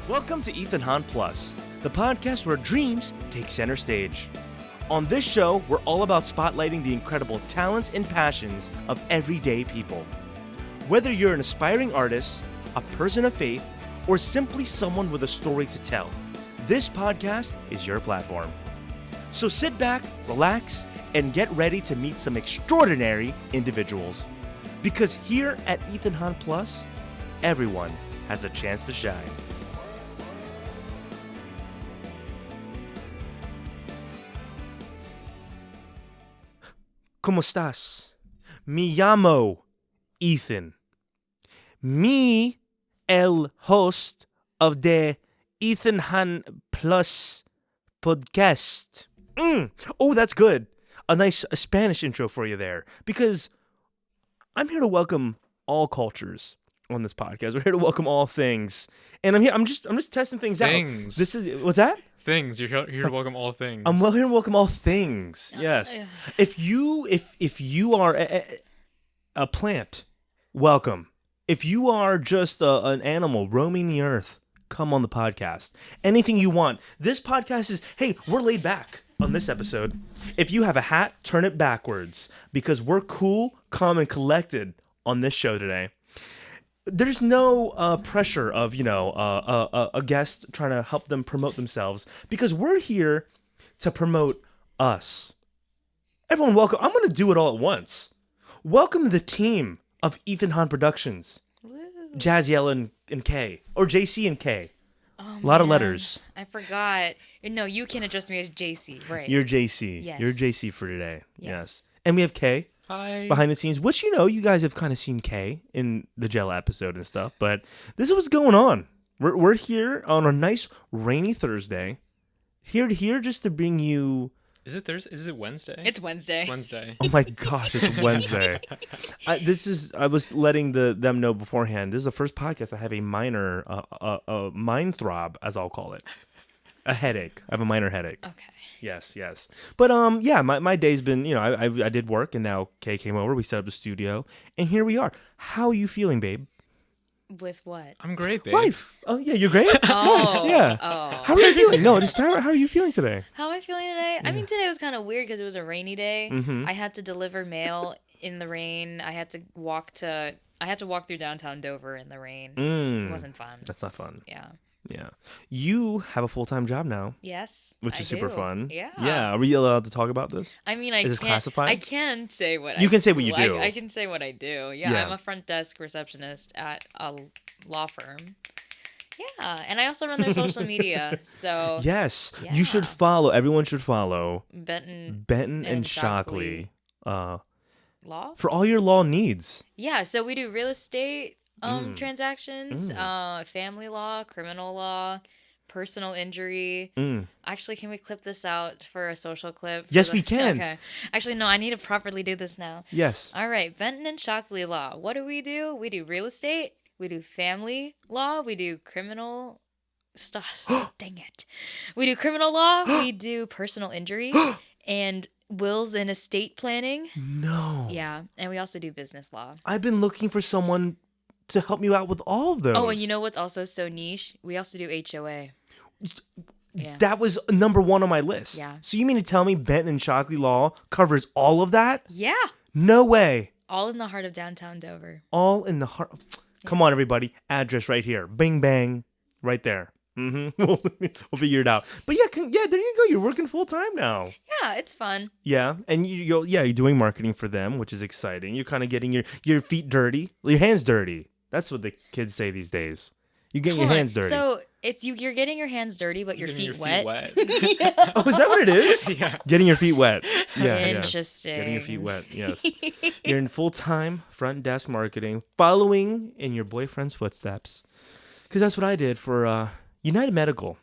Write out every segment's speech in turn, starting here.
Welcome to Ethan Han Plus, the podcast where dreams take center stage. On this show, we're all about spotlighting the incredible talents and passions of everyday people. Whether you're an aspiring artist, a person of faith, or simply someone with a story to tell, this podcast is your platform. So sit back, relax, and get ready to meet some extraordinary individuals. Because here at Ethan Han Plus, everyone has a chance to shine. ¿Cómo estás? Me llamo Ethan. Me, el host of the Ethan Han Plus podcast. Oh, that's good. A nice Spanish intro for you there. Because I'm here to welcome all cultures on this podcast. We're here to welcome all things. And I'm just testing things out. This is, what's that? Things. You're here to welcome all things. I'm here to welcome all things. Yes. If you are a plant, welcome. If you are just an animal roaming the earth, come on the podcast. Anything you want. This podcast is, hey, we're laid back on this episode. If you have a hat, turn it backwards because we're cool, calm, and collected on this show today. There's no pressure of, a guest trying to help them promote themselves because we're here to promote us. Everyone, welcome. I'm going to do it all at once. Welcome to the team of Ethan Han Productions. Woo. Jazziella and K, or JC and K. Oh, a lot of letters. I forgot. No, you can address me as JC, right? You're JC. Yes. You're JC for today. Yes. And we have K. Hi. Behind the scenes, which, you guys have kind of seen Kay in the Jella episode and stuff, but this is what's going on. We're here on a nice rainy Thursday, here just to bring you... Is it Thursday? Is it Wednesday? It's Wednesday. It's Wednesday. Oh my gosh, it's Wednesday. I was letting them know beforehand, this is the first podcast I have a minor, a mind throb, as I'll call it. A headache. I have a minor headache. Okay. Yes. But my day's been, I did work and now Kay came over, we set up the studio, and here we are. How are you feeling, babe? With what? I'm great, babe. Life. Oh yeah, you're great? Nice, yeah. Oh. How are you feeling? No, just how are you feeling today? How am I feeling today? I mean, today was kind of weird because it was a rainy day. Mm-hmm. I had to deliver mail in the rain. I had to walk through downtown Dover in the rain. It wasn't fun. That's not fun. Yeah. Yeah. You have a full-time job now. Yes. Which is super fun. Yeah. Yeah. Are we allowed to talk about this? I mean, Is this classified? I can say what You can say what you do. I can say what I do. Yeah, Yeah. I'm a front desk receptionist at a law firm. Yeah, and I also run their social media. So Yes. Yeah. You should follow. Everyone should follow Benton and Shockley. Law? For all your law needs. Yeah, so we do real estate transactions, family law, criminal law, personal injury. Actually, can we clip this out for a social clip? Yes, we can. Okay. Actually, no, I need to properly do this now. Yes. All right, Benton and Shockley law. What do? We do real estate. We do family law. We do criminal stuff. Dang it. We do criminal law. We do personal injury and wills and estate planning. No. Yeah, and we also do business law. I've been looking for someone to help me out with all of those. Oh, and you know what's also so niche? We also do HOA. Yeah. That was number one on my list. Yeah. So you mean to tell me Benton and Shockley Law covers all of that? Yeah. No way. All in the heart of downtown Dover. All in the heart. Come on, everybody. Address right here. Bing, bang. Right there. We'll figure it out. But yeah, there you go. You're working full time now. Yeah, it's fun. Yeah, and you're doing marketing for them, which is exciting. You're kind of getting your feet dirty, your hands dirty. That's what the kids say these days. You're getting your hands dirty. So it's you're getting your hands dirty, but your feet wet. Oh, is that what it is? Yeah. Getting your feet wet. Yeah. Interesting. Yeah. Getting your feet wet. Yes. You're in full-time front desk marketing, following in your boyfriend's footsteps. Because that's what I did for United Medical.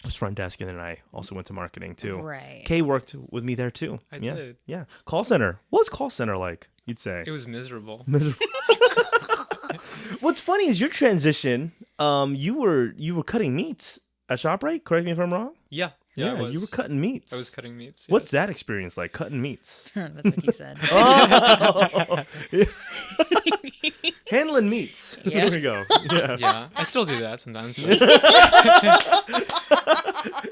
I was front desk, and then I also went to marketing too. Right. Kay worked with me there too. I did. Yeah. Call center. What's call center like? You'd say It was miserable. What's funny is your transition. You were cutting meats at ShopRite. Correct me if I'm wrong. Yeah. Yeah, I was. You were cutting meats. I was cutting meats. What's yes. that experience like? Cutting meats. That's what he said. Oh. Handling meats. Yeah. There we go. Yeah. Yeah, I still do that sometimes. But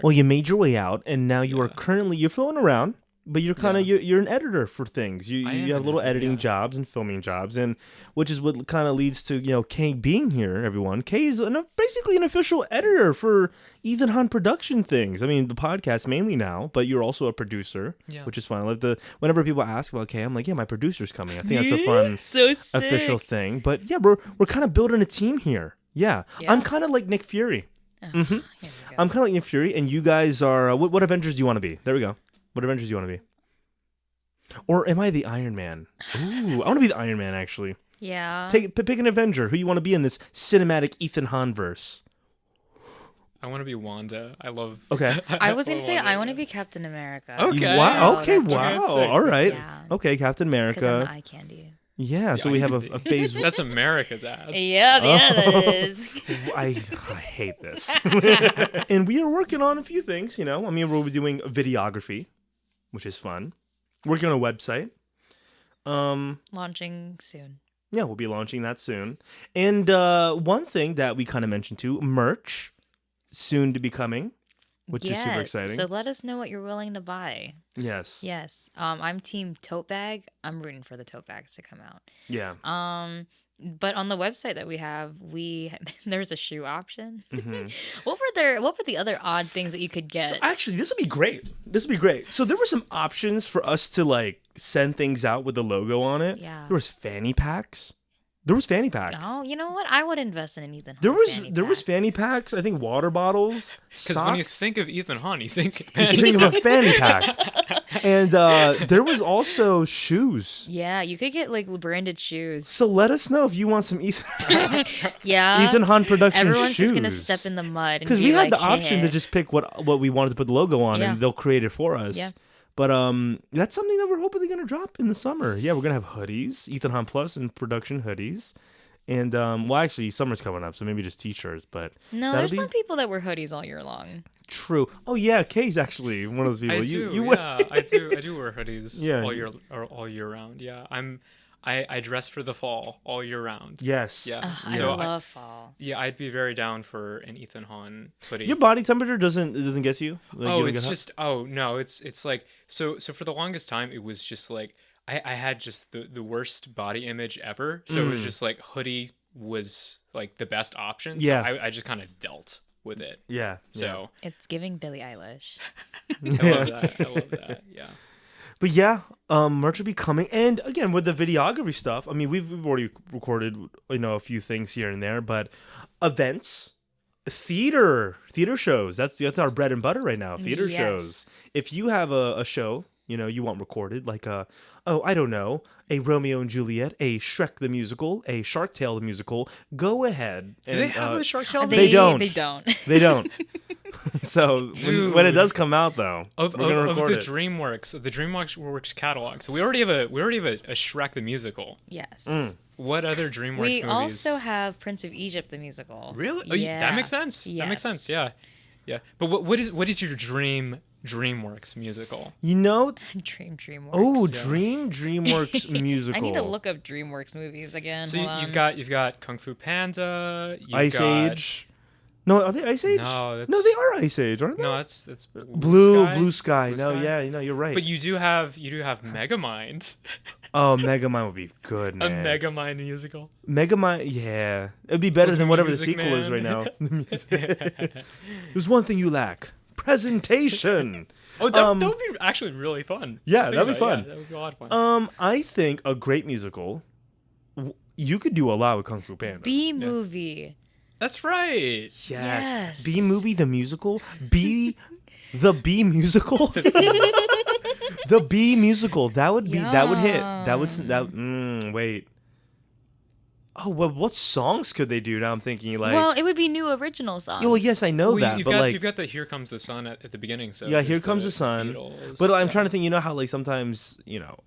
Well, you made your way out, and now you are Yeah. currently you're floating around, but you're kind of Yeah. you're an editor for things. You I am you have an little editor, editing yeah. jobs and filming jobs, and which is what kind of leads to Kay being here. Everyone, Kay is basically an official editor for Ethan Hunt production things. I mean, the podcast mainly now, but you're also a producer, Yeah. which is fun. I love to whenever people ask about Kay, I'm like, yeah, my producer's coming. I think that's a fun So sick. official thing. But yeah, we're kind of building a team here. Yeah, Yeah. I'm kind of like Nick Fury. Oh, Mhm. here we go. I'm kind of like Nick Fury, and you guys are. What Avengers do you want to be? There we go. What Avengers do you want to be? Or am I the Iron Man? Ooh, I want to be the Iron Man, actually. Yeah. Pick an Avenger. Who you want to be in this cinematic Ethan Hunt verse? I want to be Wanda. I love. Okay. I was gonna say Wanda, I want to yeah. be Captain America. Okay. Wow. So Okay. that's Wow. romantic. All right. Yeah. Okay. Captain Because I'm the America. eye candy. Yeah. So we have a phase. That's America's ass. Yeah, that is. I hate this. And we are working on a few things. I mean, we'll be doing videography, which is fun. Working on a website. Launching soon. Yeah, we'll be launching that soon. And one thing that we kind of mentioned too, merch, soon to be coming, which is super exciting. So let us know what you're willing to buy. Yes. Yes. I'm team tote bag. I'm rooting for the tote bags to come out. Yeah. But on the website that we have, there's a shoe option. hmm What were the other odd things that you could get? So actually, this would be great. So there were some options for us to like send things out with the logo on it. Yeah. There was fanny packs. Oh, you know what? I would invest in an Ethan Hunt There was pack. fanny packs. I think water bottles. Because when you socks. think of Ethan Hunt, you think. You think of a fanny pack. And there was also shoes. Yeah, you could get like branded shoes. So let us know if you want some Ethan Yeah. Ethan Hunt production Everyone's shoes. just gonna step in the mud and Because be we had like, the option hey. to just pick what we wanted to put the logo on, Yeah. and they'll create it for us. Yeah. But that's something that we're hopefully gonna drop in the summer. Yeah, we're gonna have hoodies, Ethan Hunt Plus and production hoodies, and well, actually, summer's coming up, so maybe just t-shirts. But No, that'll there's be some people that wear hoodies all year long. true. Oh yeah, Kay's actually one of those people. I you do. wear- Yeah, I do. I do wear hoodies Yeah. all year round. Yeah, I dress for the fall all year round. Yes. Yeah. Ugh, So I love fall. yeah, I'd be very down for an Ethan Hunt hoodie. Your body temperature doesn't get to you. Like, you Oh, don't it's get hot? just no, it's like so for the longest time it was just like I had just the worst body image ever. So it was just like hoodie was like the best option. So Yeah. I just kind of dealt with it. yeah. So It's giving Billie Eilish. I love that. I love that. Yeah. But yeah, merch will be coming, and again with the videography stuff. I mean, we've already recorded a few things here and there, but events, theater shows. That's our bread and butter right now. Theater Yes. shows. If you have a show you want recorded, like I don't know, a Romeo and Juliet, a Shrek the musical, a Shark Tale the musical, go ahead. Do they have a Shark Tale? They don't. They don't. They don't. So when it Dude. does come out, though, Of we're gonna the record it. DreamWorks catalog. So we already have a Shrek the musical. Yes. What other DreamWorks We movies? also have Prince of Egypt the musical. Really? Oh, Yeah. that makes sense. That makes sense. Yes. Yeah. But what is your DreamWorks musical? DreamWorks. Oh, Yeah. DreamWorks musical. I need to look up DreamWorks movies again. So Hold on. you've got Kung Fu Panda. Ice Age. No, are they Ice Age? No, that's, No, they are Ice Age, aren't they? No, that's Blue Sky. Blue No, Sky? yeah, you're right. But you do have Megamind, Oh, Megamind would be good, a man. Megamind musical. Megamind, yeah, it'd be better With than whatever the Music sequel is right Man. now. There's one thing you lack: presentation. Oh, that would be actually really fun. Yeah, Just think that'd be about it. fun. Yeah, that would be a lot of fun. I think a great musical. You could do a lot with Kung Fu Panda. B movie. That's right. Yes. Yes. B movie the musical. The B musical. The B musical. That would be. That would hit. That would. Wait. Oh, well, what songs could they do? Now I'm thinking like. Well, it would be new original songs. Yeah, well, yes, I know Well, that, you've but got, like, you've got the "Here Comes the Sun" at the beginning. So yeah, there's here comes the sun. Beatles, But I'm yeah. trying to think. You know how like sometimes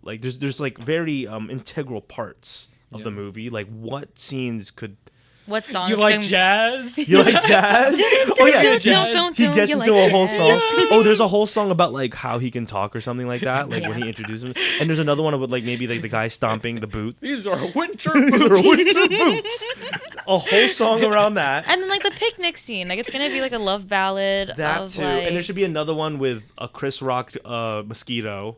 like there's like very integral parts of the Yeah. movie. Like what scenes could What song? You like jazz? You like jazz? Oh yeah, don't, he gets you into like a whole jazz? song. Oh, there's a whole song about like how he can talk or something like that, like when Yeah. he introduces him. And there's another one with like maybe like the guy stomping the boot. These are winter These are boots. winter boots. A whole song around that. And then like the picnic scene, like it's gonna be like a love ballad. That of, too. Like... And there should be another one with a Chris Rock mosquito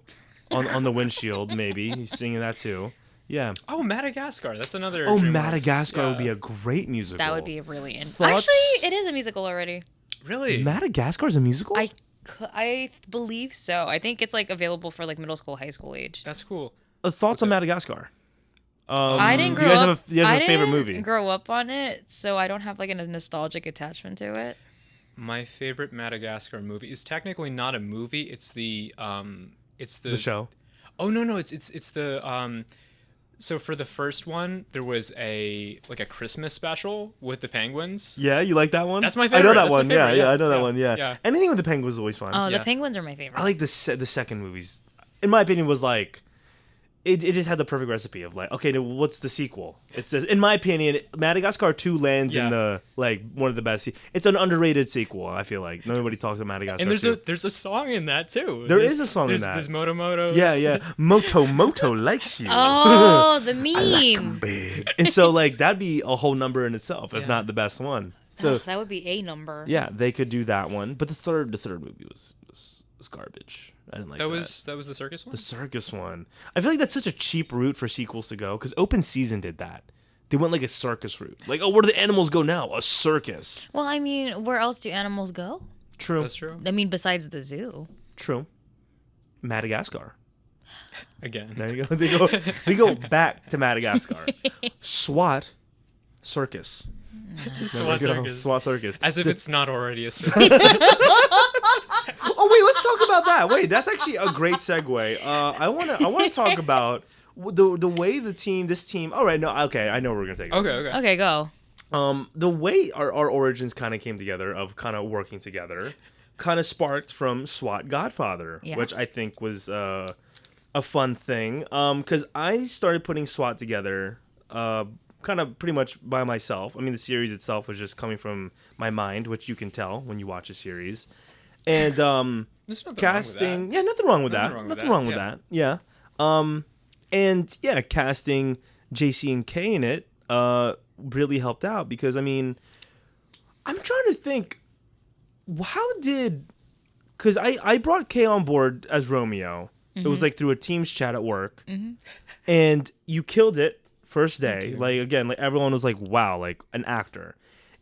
on the windshield. Maybe he's singing that too. Yeah. Oh, Madagascar. That's another. Oh, DreamWorks. Madagascar would be a great musical. That would be really Thoughts? Actually, it is a musical already. Really? Madagascar's a musical? I believe so. I think it's like available for like middle school, high school age. That's cool. Thoughts on Madagascar? I didn't do grow you guys up. Have a, you guys have I a favorite didn't movie? grow up on it, so I don't have like a nostalgic attachment to it. My favorite Madagascar movie is technically not a movie. It's the The show. Oh no, it's the So for the first one, there was a Christmas special with the penguins. Yeah, you like that one? That's my I favorite. know that That's my one. favorite, Yeah, I know that yeah, one. Yeah. yeah. Anything with the penguins is always fun. Oh, Yeah. the penguins are my favorite. I like the second movies. In my opinion, was like it just had the perfect recipe of like, okay, now what's the sequel? It's this, in my opinion, Madagascar 2 lands in Yeah. the like one of the best. It's an underrated sequel. I feel like nobody talks about Madagascar. And 2. there's a song in that too. There is a song in that. There's Moto. Yeah. Moto likes you. Oh, the I like 'em meme. big. And so like that'd be a whole number in itself, if Yeah. not the best one. So That would be a number. yeah, they could do that one. But the third movie was garbage. I didn't like that. That was the circus one. The circus one. I feel like that's such a cheap route for sequels to go because Open Season did that. They went like a circus route. Like, oh, where do the animals go now? A circus. Well, I mean, where else do animals go? True. That's true. I mean, besides the zoo. True. Madagascar. Again. There you go. They go back to Madagascar. SWAT circus. SWAT There we go. circus. SWAT circus. As if it's not already a circus. Oh wait, let's talk about that. Wait, that's actually a great segue. I wanna talk about the way this team. All right, no, okay, I know where we're gonna take this. Okay. Okay, go. The way our origins kind of came together of kind of working together, kind of sparked from SWAT Godfather, Yeah. which I think was a fun thing. Because I started putting SWAT together, kind of pretty much by myself. I mean, the series itself was just coming from my mind, which you can tell when you watch a series. And There's nothing casting, yeah, nothing wrong with that. Nothing wrong with that. Yeah. And yeah, casting JC and K in it really helped out because I mean, I'm trying to think, because I brought K on board as Romeo. It was like through a Teams chat at work, and you killed it first day. Like again, like everyone was like, wow, like an actor.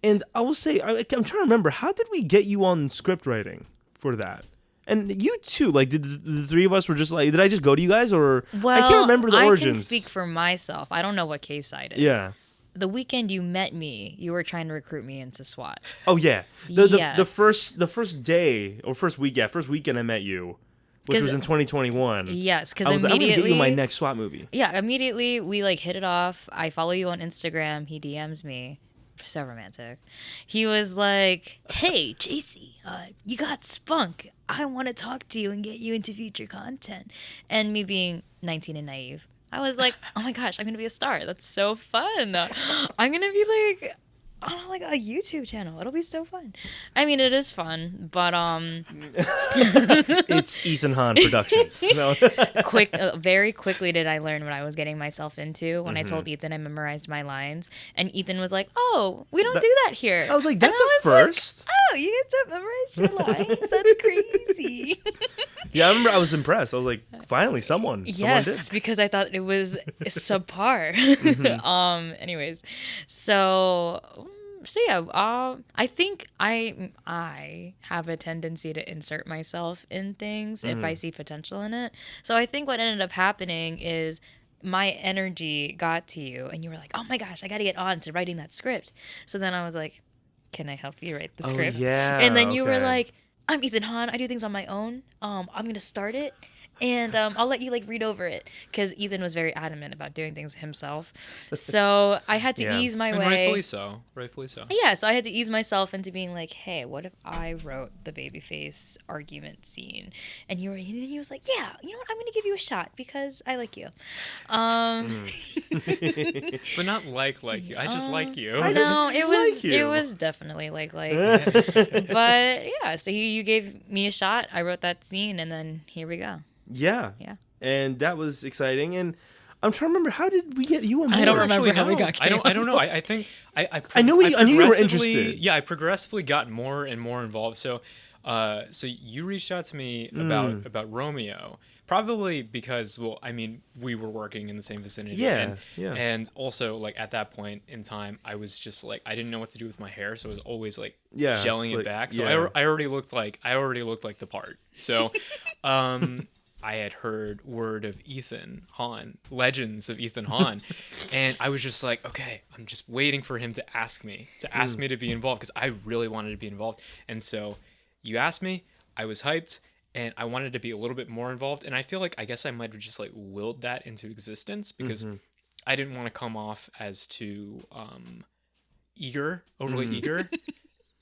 And I will say, I'm trying to remember, how did we get you on script writing for that? And you too, like, did the three of us were just like, did I just go to you guys, or Well, I can't remember the origins. I can speak for myself. I don't know what K-side is. Yeah. The weekend you met me, you were trying to recruit me into SWAT. Oh yeah. The Yes. first day or first weekend I met you, which 'Cause- was in 2021. Yes, because I was like, I'm gonna immediately get you my next SWAT movie. Yeah, immediately we like hit it off. I follow you on Instagram. He DMs me. So romantic. He was like, "Hey, JC, you got spunk. I want to talk to you and get you into future content." And me being 19 and naive, I was like, "Oh my gosh, I'm gonna be a star. That's so fun. I'm gonna be like on like a YouTube channel. It'll be so fun." I mean, it is fun, but It's Ethan Hahn Productions. No. very quickly did I learn what I was getting myself into when I told Ethan I memorized my lines, and Ethan was like, "Oh, we don't do that here." I was like, And that's I a was like, first. "Oh, you get to memorize your lines? That's crazy." Yeah, I remember I was impressed. I was like, finally, someone Yes, did. because I thought it was subpar. Anyways, so yeah, I think I have a tendency to insert myself in things if I see potential in it. So I think what ended up happening is my energy got to you and you were like, "Oh my gosh, I got to get on to writing that script." So then I was like, "Can I help you write the script?" Yeah. And then you were okay. like, "I'm Ethan Hahn. I do things on my own. I'm going to start it And I'll let you like read over it because Ethan was very adamant about doing things himself. So I had to Yeah. ease my And way. rightfully so. Rightfully so. Yeah, so I had to ease myself into being like, hey, what if I wrote the babyface argument scene? And he was like, yeah, you know what? I'm going to give you a shot because I like you. But not like you. I just like you. I just No, it like was you. it was definitely like. But yeah, so you gave me a shot. I wrote that scene, and then here we go. Yeah. Yeah. And that was exciting. And I'm trying to remember, how did we get you on board? I don't remember how we no. got I don't Caleb. know. I think I knew you were progressively- interested. Yeah, I progressively got more and more involved. So so you reached out to me about Romeo, probably because, well, I mean, we were working in the same vicinity. Yeah, And also, like, at that point in time, I was just like, I didn't know what to do with my hair, so I was always like gelling it back. So I already looked like the part. So I had heard word of Ethan Hahn, legends of Ethan Hahn, and I was just like, okay, I'm just waiting for him to ask me to be involved because I really wanted to be involved. And so you asked me, I was hyped, and I wanted to be a little bit more involved. And I feel like I guess I might have just like willed that into existence because I didn't want to come off as too overly eager.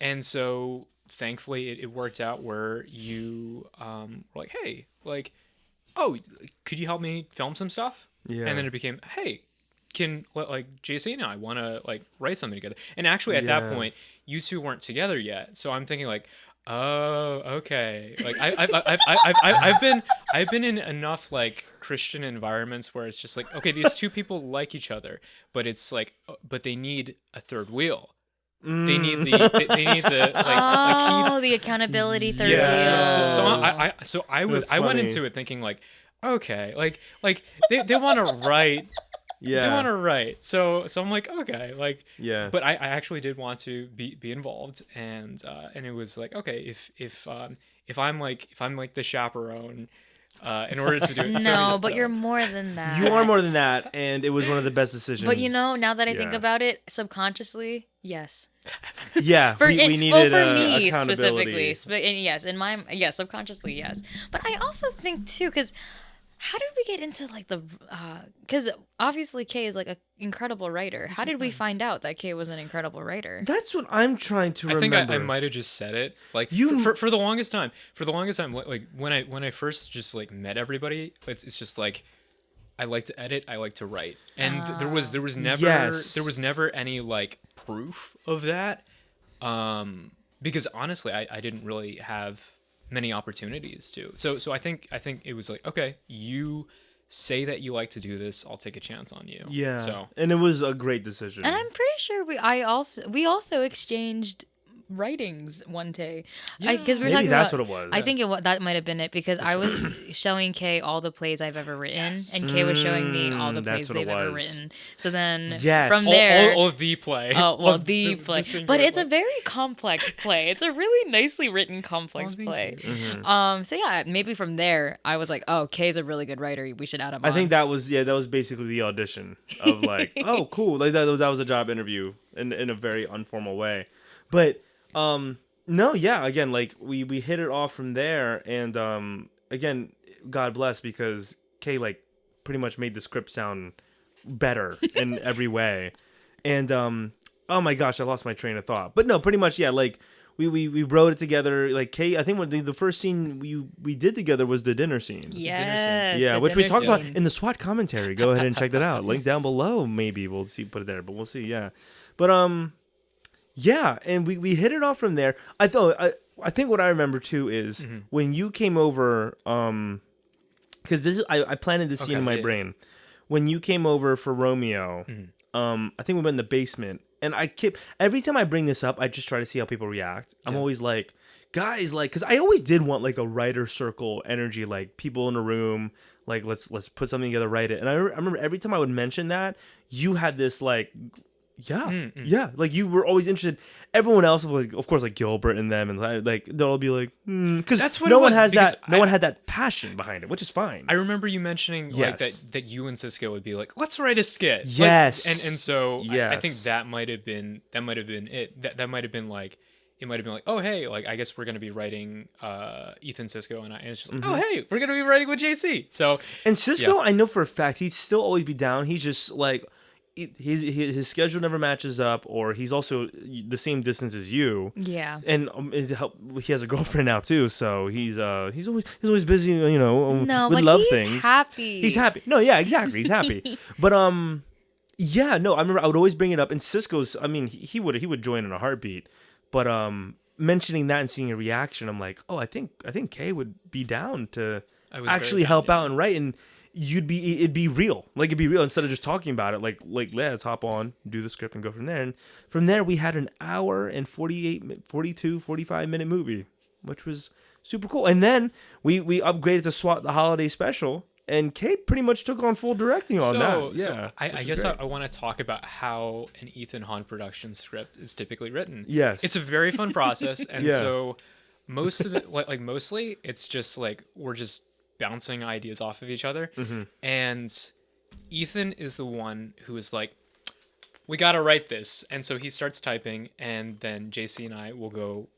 And so thankfully it worked out where you were like, hey, like, oh, could you help me film some stuff? Yeah. And then it became, hey, can like JC and I want to like write something together? And actually at that point, you two weren't together yet. So I'm thinking like, oh, okay. Like I've been in enough like Christian environments where it's just like, okay, these two people like each other, but it's like, but they need a third wheel. They need the the accountability third yeah. wheel. So I That's went funny. into it thinking like, okay, like they want to write. Yeah. They want to write. So I'm like, okay, like, Yeah. But I actually did want to be involved, and it was like, okay, if I'm like the chaperone, in order to do it. No, but you're more than that. You are more than that, and it was one of the best decisions. But you know, now that I think Yeah. about it, subconsciously, yes. Yeah, we needed well, for me accountability. specifically, and yes, subconsciously, yes. But I also think too, because how did we get into like the? Because obviously Kay is like an incredible writer. How did we find out that Kay was an incredible writer? That's what I'm trying to remember. I think I might have just said it. Like for the longest time, like when I first just like met everybody, it's just like I like to edit, I like to write, and there was never any like proof of that, because honestly, I didn't really have many opportunities to. So I think it was like, okay, you say that you like to do this, I'll take a chance on you. Yeah. So and it was a great decision. And I'm pretty sure we also exchanged writings one day. Because we were Maybe talking that's about, what it was. I think that might have been it because I was showing Kay all the plays I've ever written, and Kay was showing me all the that's plays what it they've ever was. written. So then Yes. from there, all the play. oh well, All the play, singular but it's play. a very complex play. It's a really nicely written complex thank play. Mm-hmm. So yeah, maybe from there I was like, oh, Kay's a really good writer. We should add him. I think that was basically the audition of like, oh, cool, like that was a job interview in a very informal way, but no, yeah, again, like we hit it off from there, and again, God bless, because Kay like pretty much made the script sound better in every way, and oh my gosh, I lost my train of thought, but no, pretty much, yeah, like we wrote it together, like Kay, I think when the first scene we did together was the dinner scene. yes, Yeah, the which we dinner talked about scene. in the SWAT commentary. Go ahead and check that out. Link down below. Maybe we'll put it there, but we'll see. Yeah, but yeah, and we hit it off from there. I think what I remember too is when you came over, because this is I planted this scene in my brain. When you came over for Romeo, I think we went in the basement, and every time I bring this up, I just try to see how people react. I'm always like, guys, like, because I always did want like a writer circle energy, like people in a room, like let's put something together, write it. And I remember every time I would mention that, you had this like, yeah, like you were always interested. Everyone else, like, of course, like Gilbert and them, and like they'll all be like, because That's what no it one was, has because that. No one had that passion behind it, which is fine. I remember you mentioning like Yes. that you and Cisco would be like, let's write a skit. Yes. Like, and so I think Yes. that might have been it. That might have been like it might have been like, oh hey, like I guess we're gonna be writing Ethan, Cisco, and it's just like, oh hey, we're gonna be writing with JC. So and Cisco, I know for a fact he'd still always be down. He's just like his schedule never matches up, or he's also the same distance as you. Yeah. And he has a girlfriend now too, so he's always busy, you know. No, with but love he's things. happy. He's happy. No, yeah, exactly. He's happy. But yeah, no, I remember I would always bring it up, and Cisco's. I mean, he would join in a heartbeat. But mentioning that and seeing a reaction, I'm like, oh, I think Kay would be down to actually help out and write, and it'd be real. Like, it'd be real instead of just talking about it. Like let's hop on, do the script, and go from there. And from there, we had an hour and 45 minute movie, which was super cool. And then we upgraded to SWAT the holiday special. And Kate pretty much took on full directing on that. Yeah, so I guess I want to talk about how an Ethan Hahn production script is typically written. Yes, it's a very fun process, and so most of the mostly it's just like we're just bouncing ideas off of each other, and Ethan is the one who is like, we got to write this, and so he starts typing, and then JC and I will go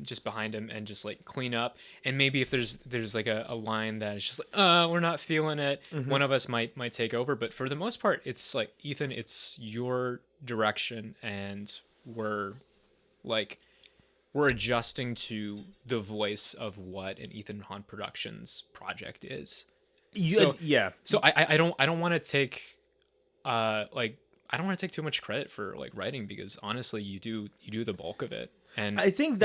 just behind him and just like clean up, and maybe if there's like a line that is just like we're not feeling it, one of us might take over, but for the most part it's like, Ethan, it's your direction, and we're adjusting to the voice of what an Ethan Hahn Productions project is. So I don't want to take I don't want to take too much credit for like writing, because honestly you do the bulk of it. And I think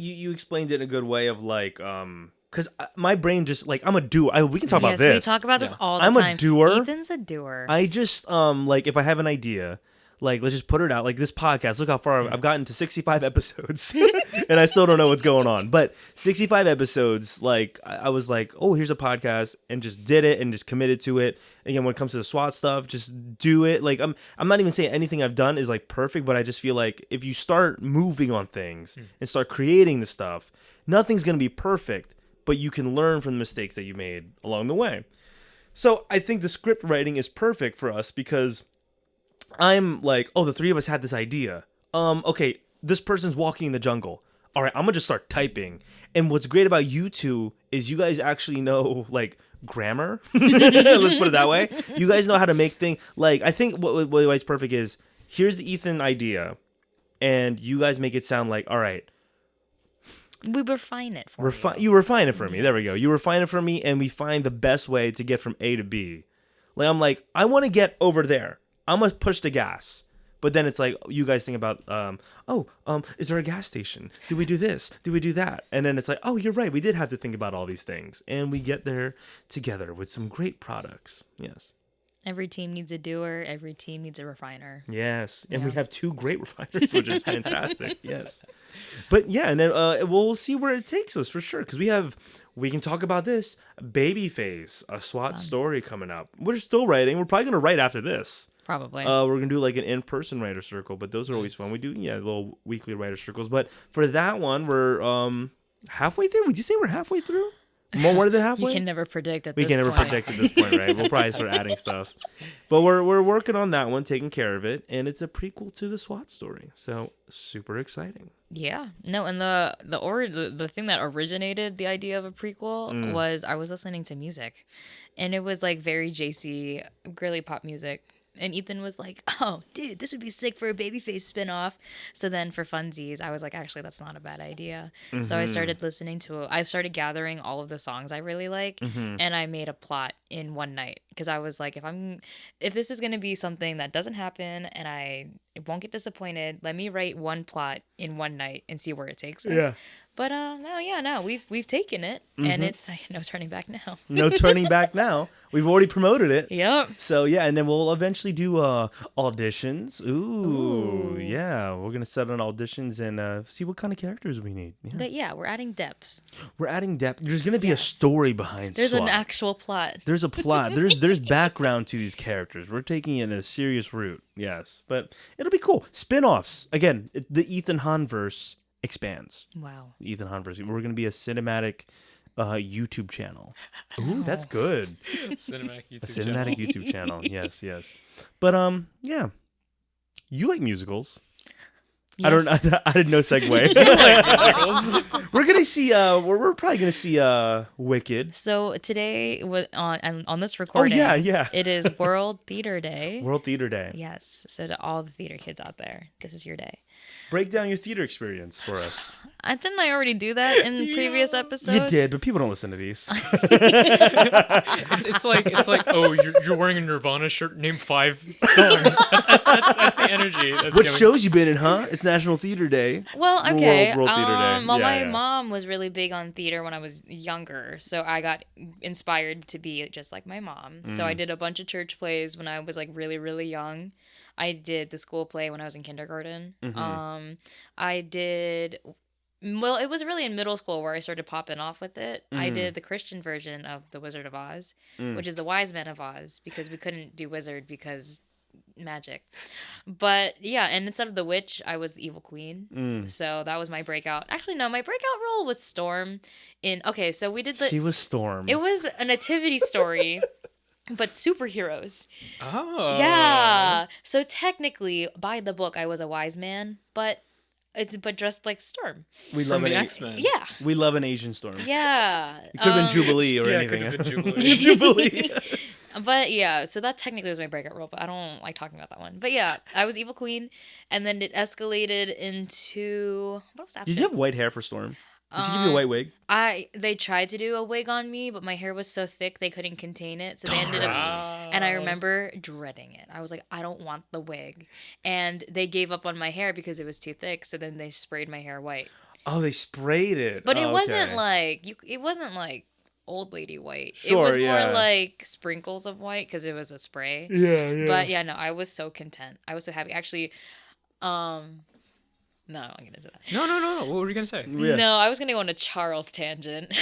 you explained it in a good way of like, because my brain just like, I'm a doer. We can talk about this. We talk about this all the time. I'm a doer. Ethan's a doer. I just like, if I have an idea, like, let's just put it out. Like this podcast, look how far I've gotten to 65 episodes, and I still don't know what's going on. But 65 episodes, like I was like, oh, here's a podcast, and just did it and just committed to it. Again, when it comes to the SWAT stuff, just do it. Like I'm not even saying anything I've done is like perfect, but I just feel like if you start moving on things and start creating the stuff, nothing's gonna be perfect, but you can learn from the mistakes that you made along the way. So I think the script writing is perfect for us, because I'm like, oh, the three of us had this idea. Okay, this person's walking in the jungle. All right, I'm gonna just start typing. And what's great about you two is you guys actually know like grammar. Let's put it that way. You guys know how to make things. Like, I think what's perfect is, here's the Ethan idea, and you guys make it sound like, all right, we refine it for you. You refine it for me. There we go. You refine it for me, and we find the best way to get from A to B. Like, I'm like, I want to get over there. I'm gonna push the gas, but then it's like, you guys think about, is there a gas station? Do we do this? Do we do that? And then it's like, oh, you're right. We did have to think about all these things, and we get there together with some great products. Yes. Every team needs a doer. Every team needs a refiner. Yes, and we have two great refiners, which is fantastic. Yes, but yeah, and then we'll see where it takes us for sure, because we can talk about this Babyface, a SWAT story coming up. We're still writing. We're probably gonna write after this. Probably. We're gonna do like an in-person writer circle, but those are always fun. We do little weekly writer circles, but for that one, we're halfway through. Would you say we're halfway through? More than halfway? You can never predict at this point. We can never predict at this point, right? We'll probably start adding stuff. But we're working on that one, taking care of it, and it's a prequel to the SWAT story. So super exciting. Yeah. No, and the thing that originated the idea of a prequel was, I was listening to music, and it was like very JC girly pop music. And Ethan was like, oh, dude, this would be sick for a Babyface spinoff. So then for funsies, I was like, actually, that's not a bad idea. Mm-hmm. So I started gathering all of the songs I really like, and I made a plot in one night. Because I was like, if this is going to be something that doesn't happen and I won't get disappointed, let me write one plot in one night and see where it takes us. Yeah. But we've taken it, and it's no turning back now. No turning back now. We've already promoted it. Yep. So yeah, and then we'll eventually do auditions. Ooh, yeah. We're gonna set on auditions and see what kind of characters we need. Yeah. But yeah, we're adding depth. There's gonna be a story behind. There's SWAT. An actual plot. There's a plot. There's background to these characters. We're taking it in a serious route. Yes, but it'll be cool. Spin-offs again. The Ethan Hahn verse expands. Wow. Ethan Hahn verse. We're gonna be a cinematic YouTube channel. Ooh, that's good. Cinematic YouTube channel. Yes. But yeah. You like musicals. Yes. I did no segue. We're gonna see. We're probably gonna see Wicked. So today, on this recording, yeah. it is World Theater Day. World Theater Day. Yes. So to all the theater kids out there, this is your day. Break down your theater experience for us. Didn't I already do that in previous episodes? You did, but people don't listen to these. it's like oh, you're wearing a Nirvana shirt. Name 5 songs. That's the energy. What shows you been in, huh? It's National Theater Day. Well, okay. World Theater Day. Well, my mom was really big on theater when I was younger, so I got inspired to be just like my mom. So I did a bunch of church plays when I was like really, really young. I did the school play when I was in kindergarten. I did. Well, it was really in middle school where I started popping off with it. I did the Christian version of The Wizard of Oz, which is The Wise Man of Oz, because we couldn't do wizard because magic. But yeah, and instead of the witch, I was the evil queen. So that was my breakout. Actually, no, my breakout role was Storm so we did She was Storm. It was a nativity story. But superheroes. Oh. Yeah. So technically, by the book, I was a wise man, but dressed like Storm. We love the X-Men. Yeah. We love an Asian Storm. Yeah. It could have been Jubilee or anything. Could have been Jubilee. Jubilee. But yeah, so that technically was my breakout role, but I don't like talking about that one. But yeah, I was evil queen, and then it escalated into what was after? Did you have white hair for Storm? Did she give you a white wig? They tried to do a wig on me, but my hair was so thick they couldn't contain it. So they ended up, and I remember dreading it. I was like, I don't want the wig, and they gave up on my hair because it was too thick. So then they sprayed my hair white. Oh, they sprayed it, but it wasn't like It wasn't like old lady white. Sure, it was more like sprinkles of white because it was a spray. Yeah. But yeah, no, I was so content. I was so happy. Actually, no, I'm not gonna do that. No. What were you gonna say? Yeah. No, I was gonna go on a Charles tangent.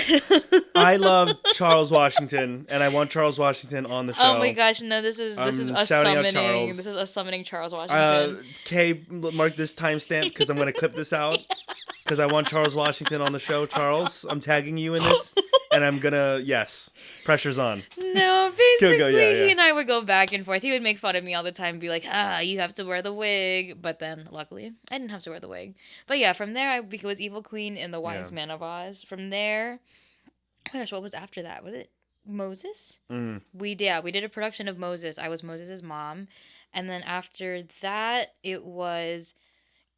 I love Charles Washington, and I want Charles Washington on the show. Oh my gosh, no! This is a summoning. This is a summoning Charles Washington. Kay, mark this timestamp because I'm gonna clip this out because I want Charles Washington on the show. Charles, I'm tagging you in this, and I'm gonna pressure's on. No, basically, yeah. he and I would go back and forth. He would make fun of me all the time, and be like, you have to wear the wig. But then, luckily, I didn't have to wear the wig. But yeah, from there, I was evil queen in The Wise Man of Oz. From there, oh my gosh, what was after that? Was it Moses? We did a production of Moses. I was Moses' mom. And then after that, it was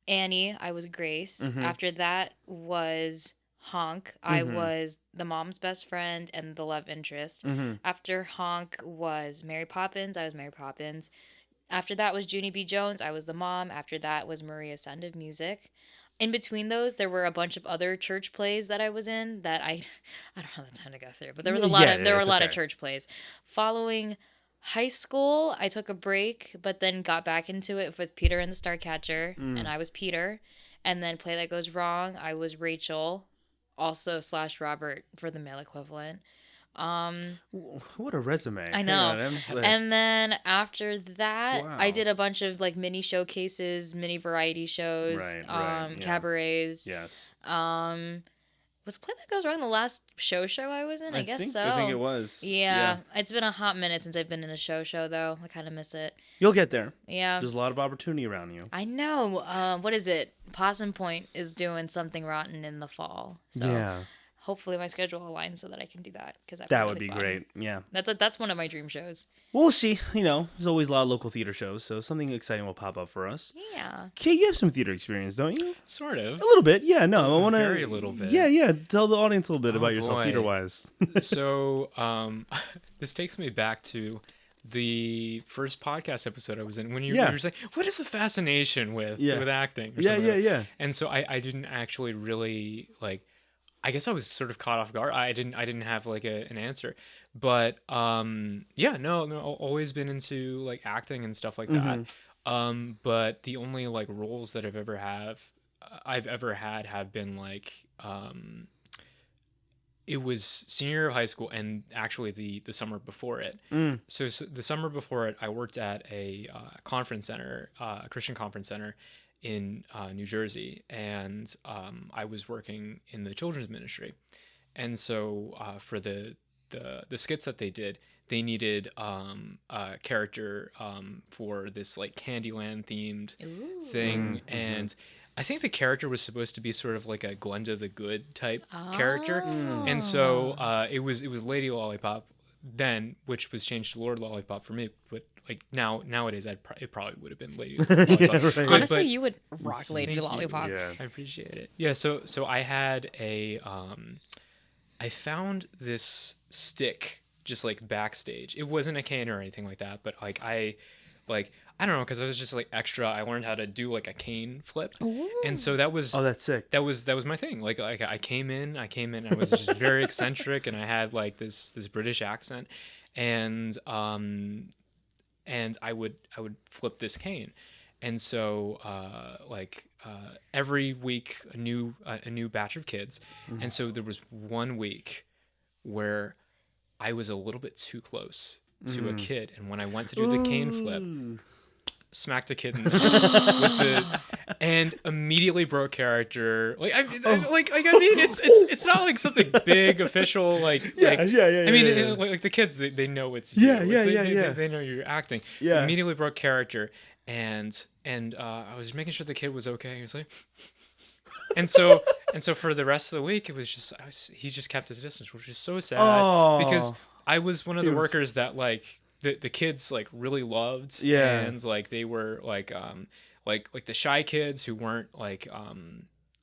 Annie. I was Grace. After that was Honk. I was the mom's best friend and the love interest. After Honk was Mary Poppins. I was Mary Poppins. After that was Junie B. Jones. I was the mom. After that was Maria Sound of Music. In between those, there were a bunch of other church plays that I was in that I don't have the time to go through, but there was a lot of church plays. Following high school, I took a break, but then got back into it with Peter and the Starcatcher, and I was Peter. And then Play That Goes Wrong, I was Rachel, also / Robert for the male equivalent. What a resume. I know. And then after that, wow. I did a bunch of like mini showcases, mini variety shows, cabarets. Yes. Was Play That Goes Wrong the last show I was in? I guess so. I think it was. Yeah. It's been a hot minute since I've been in a show though. I kind of miss it. You'll get there. Yeah. There's a lot of opportunity around you. I know. What is it? Possum Point is doing Something Rotten in the fall. So yeah. Hopefully my schedule aligns so that I can do that that would be great. Yeah, that's one of my dream shows. We'll see. There's always a lot of local theater shows, so something exciting will pop up for us. Yeah. Kay, you have some theater experience, don't you? Sort of. A little bit. Yeah. No, I want to. Very little bit. Yeah. Tell the audience a little bit about yourself, theater wise. So, this takes me back to the first podcast episode I was in when you were saying, what is the fascination with acting? Yeah. And so I didn't actually really I guess I was sort of caught off guard. I didn't have an answer, but always been into acting and stuff like that. But the only roles that I've ever had have been it was senior year of high school and actually the summer before it. So the summer before it, I worked at a conference center, a Christian conference center in New Jersey, and I was working in the children's ministry, and so for the skits that they did, they needed a character for this Candyland themed thing, and I think the character was supposed to be sort of like a Glenda the Good type character, and so it was Lady Lollipop then, which was changed to Lord Lollipop for me. But like nowadays, it probably would have been Lady Lollipop. Yeah, right. Honestly, but you would rock Lady Lollipop. Yeah. I appreciate it. Yeah, so I had I found this stick just like backstage. It wasn't a cane or anything like that, but I don't know, because I was just like extra. I learned how to do like a cane flip, and so that was that's sick. That was my thing. Like I came in. I was just very eccentric, and I had like this British accent, and I would flip this cane, and so every week a new batch of kids, and so there was one week where I was a little bit too close to a kid, and when I went to do the cane flip, smacked a kid in the head with it, and immediately broke character. It's not like something big official. I mean, like the kids, they know it's you. They know you're acting. Yeah. Immediately broke character, and I was making sure the kid was okay. He was like, and so for the rest of the week, it was just he just kept his distance, which is so sad because I was one of the workers that like the kids like really loved, and like they were like the shy kids who weren't like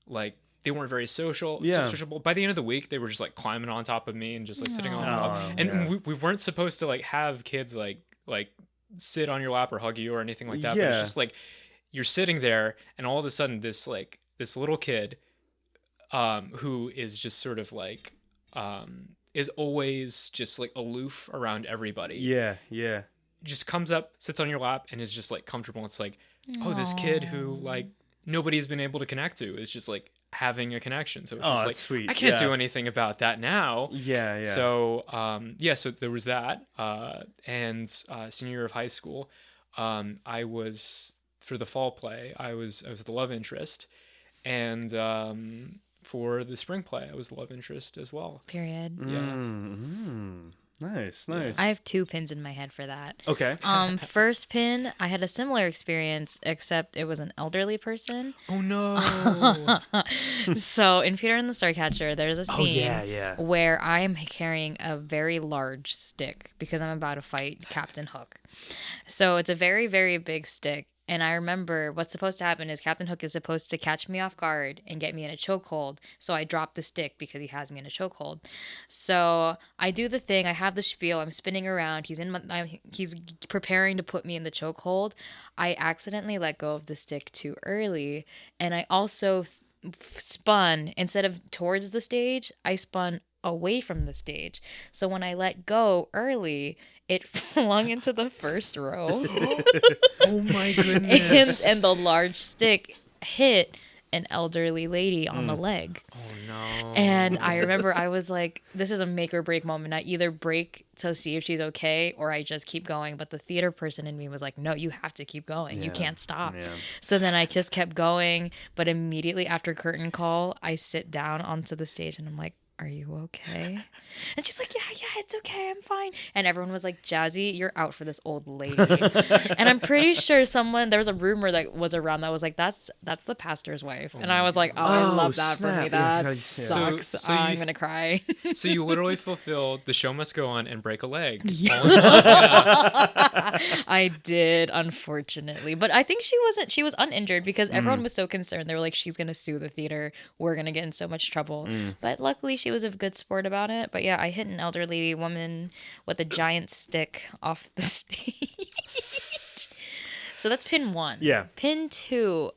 they weren't very sociable. By the end of the week, they were just like climbing on top of me and just like sitting on my lap. And we weren't supposed to like have kids like sit on your lap or hug you or anything like that. But it's just like you're sitting there, and all of a sudden this little kid who is just sort of like is always just like aloof around everybody. Yeah. Just comes up, sits on your lap, and is just like comfortable. It's like, oh, this kid who like nobody's been able to connect to is just like having a connection. So it's just like, sweet. I can't do anything about that now. Yeah. So so there was that. And senior year of high school, I was, for the fall play, I was the love interest, and for the spring play, I was the love interest as well. Period. Yeah. Nice. I have 2 pins in my head for that. Okay. First pin, I had a similar experience, except it was an elderly person. Oh no. So in Peter and the Starcatcher, there's a scene where I am carrying a very large stick because I'm about to fight Captain Hook. So it's a very, very big stick. And I remember what's supposed to happen is Captain Hook is supposed to catch me off guard and get me in a chokehold. So I drop the stick because he has me in a chokehold. So I do the thing. I have the spiel. I'm spinning around. He's preparing to put me in the chokehold. I accidentally let go of the stick too early. And I also spun, instead of towards the stage, I spun away from the stage. So when I let go early, it flung into the first row. Oh my goodness. And the large stick hit an elderly lady on the leg. Oh no. And I remember I was like, this is a make or break moment. I either break to see if she's okay or I just keep going. But the theater person in me was like, no, you have to keep going. You can't stop. Yeah. So then I just kept going. But immediately after curtain call, I sit down onto the stage and I'm like, are you okay? And she's like, yeah, it's okay. I'm fine. And everyone was like, Jazzy, you're out for this old lady. And I'm pretty sure there was a rumor that was around that was like, that's the pastor's wife. And I was like, I love that for me. That sucks. So I'm going to cry. So you literally fulfilled the show must go on and break a leg. Yeah. I did, unfortunately. But I think she was uninjured because everyone was so concerned. They were like, she's going to sue the theater. We're going to get in so much trouble. But luckily she was a good sport about it. But yeah, I hit an elderly woman with a giant stick off the stage. So that's pin 1. Yeah. Pin 2,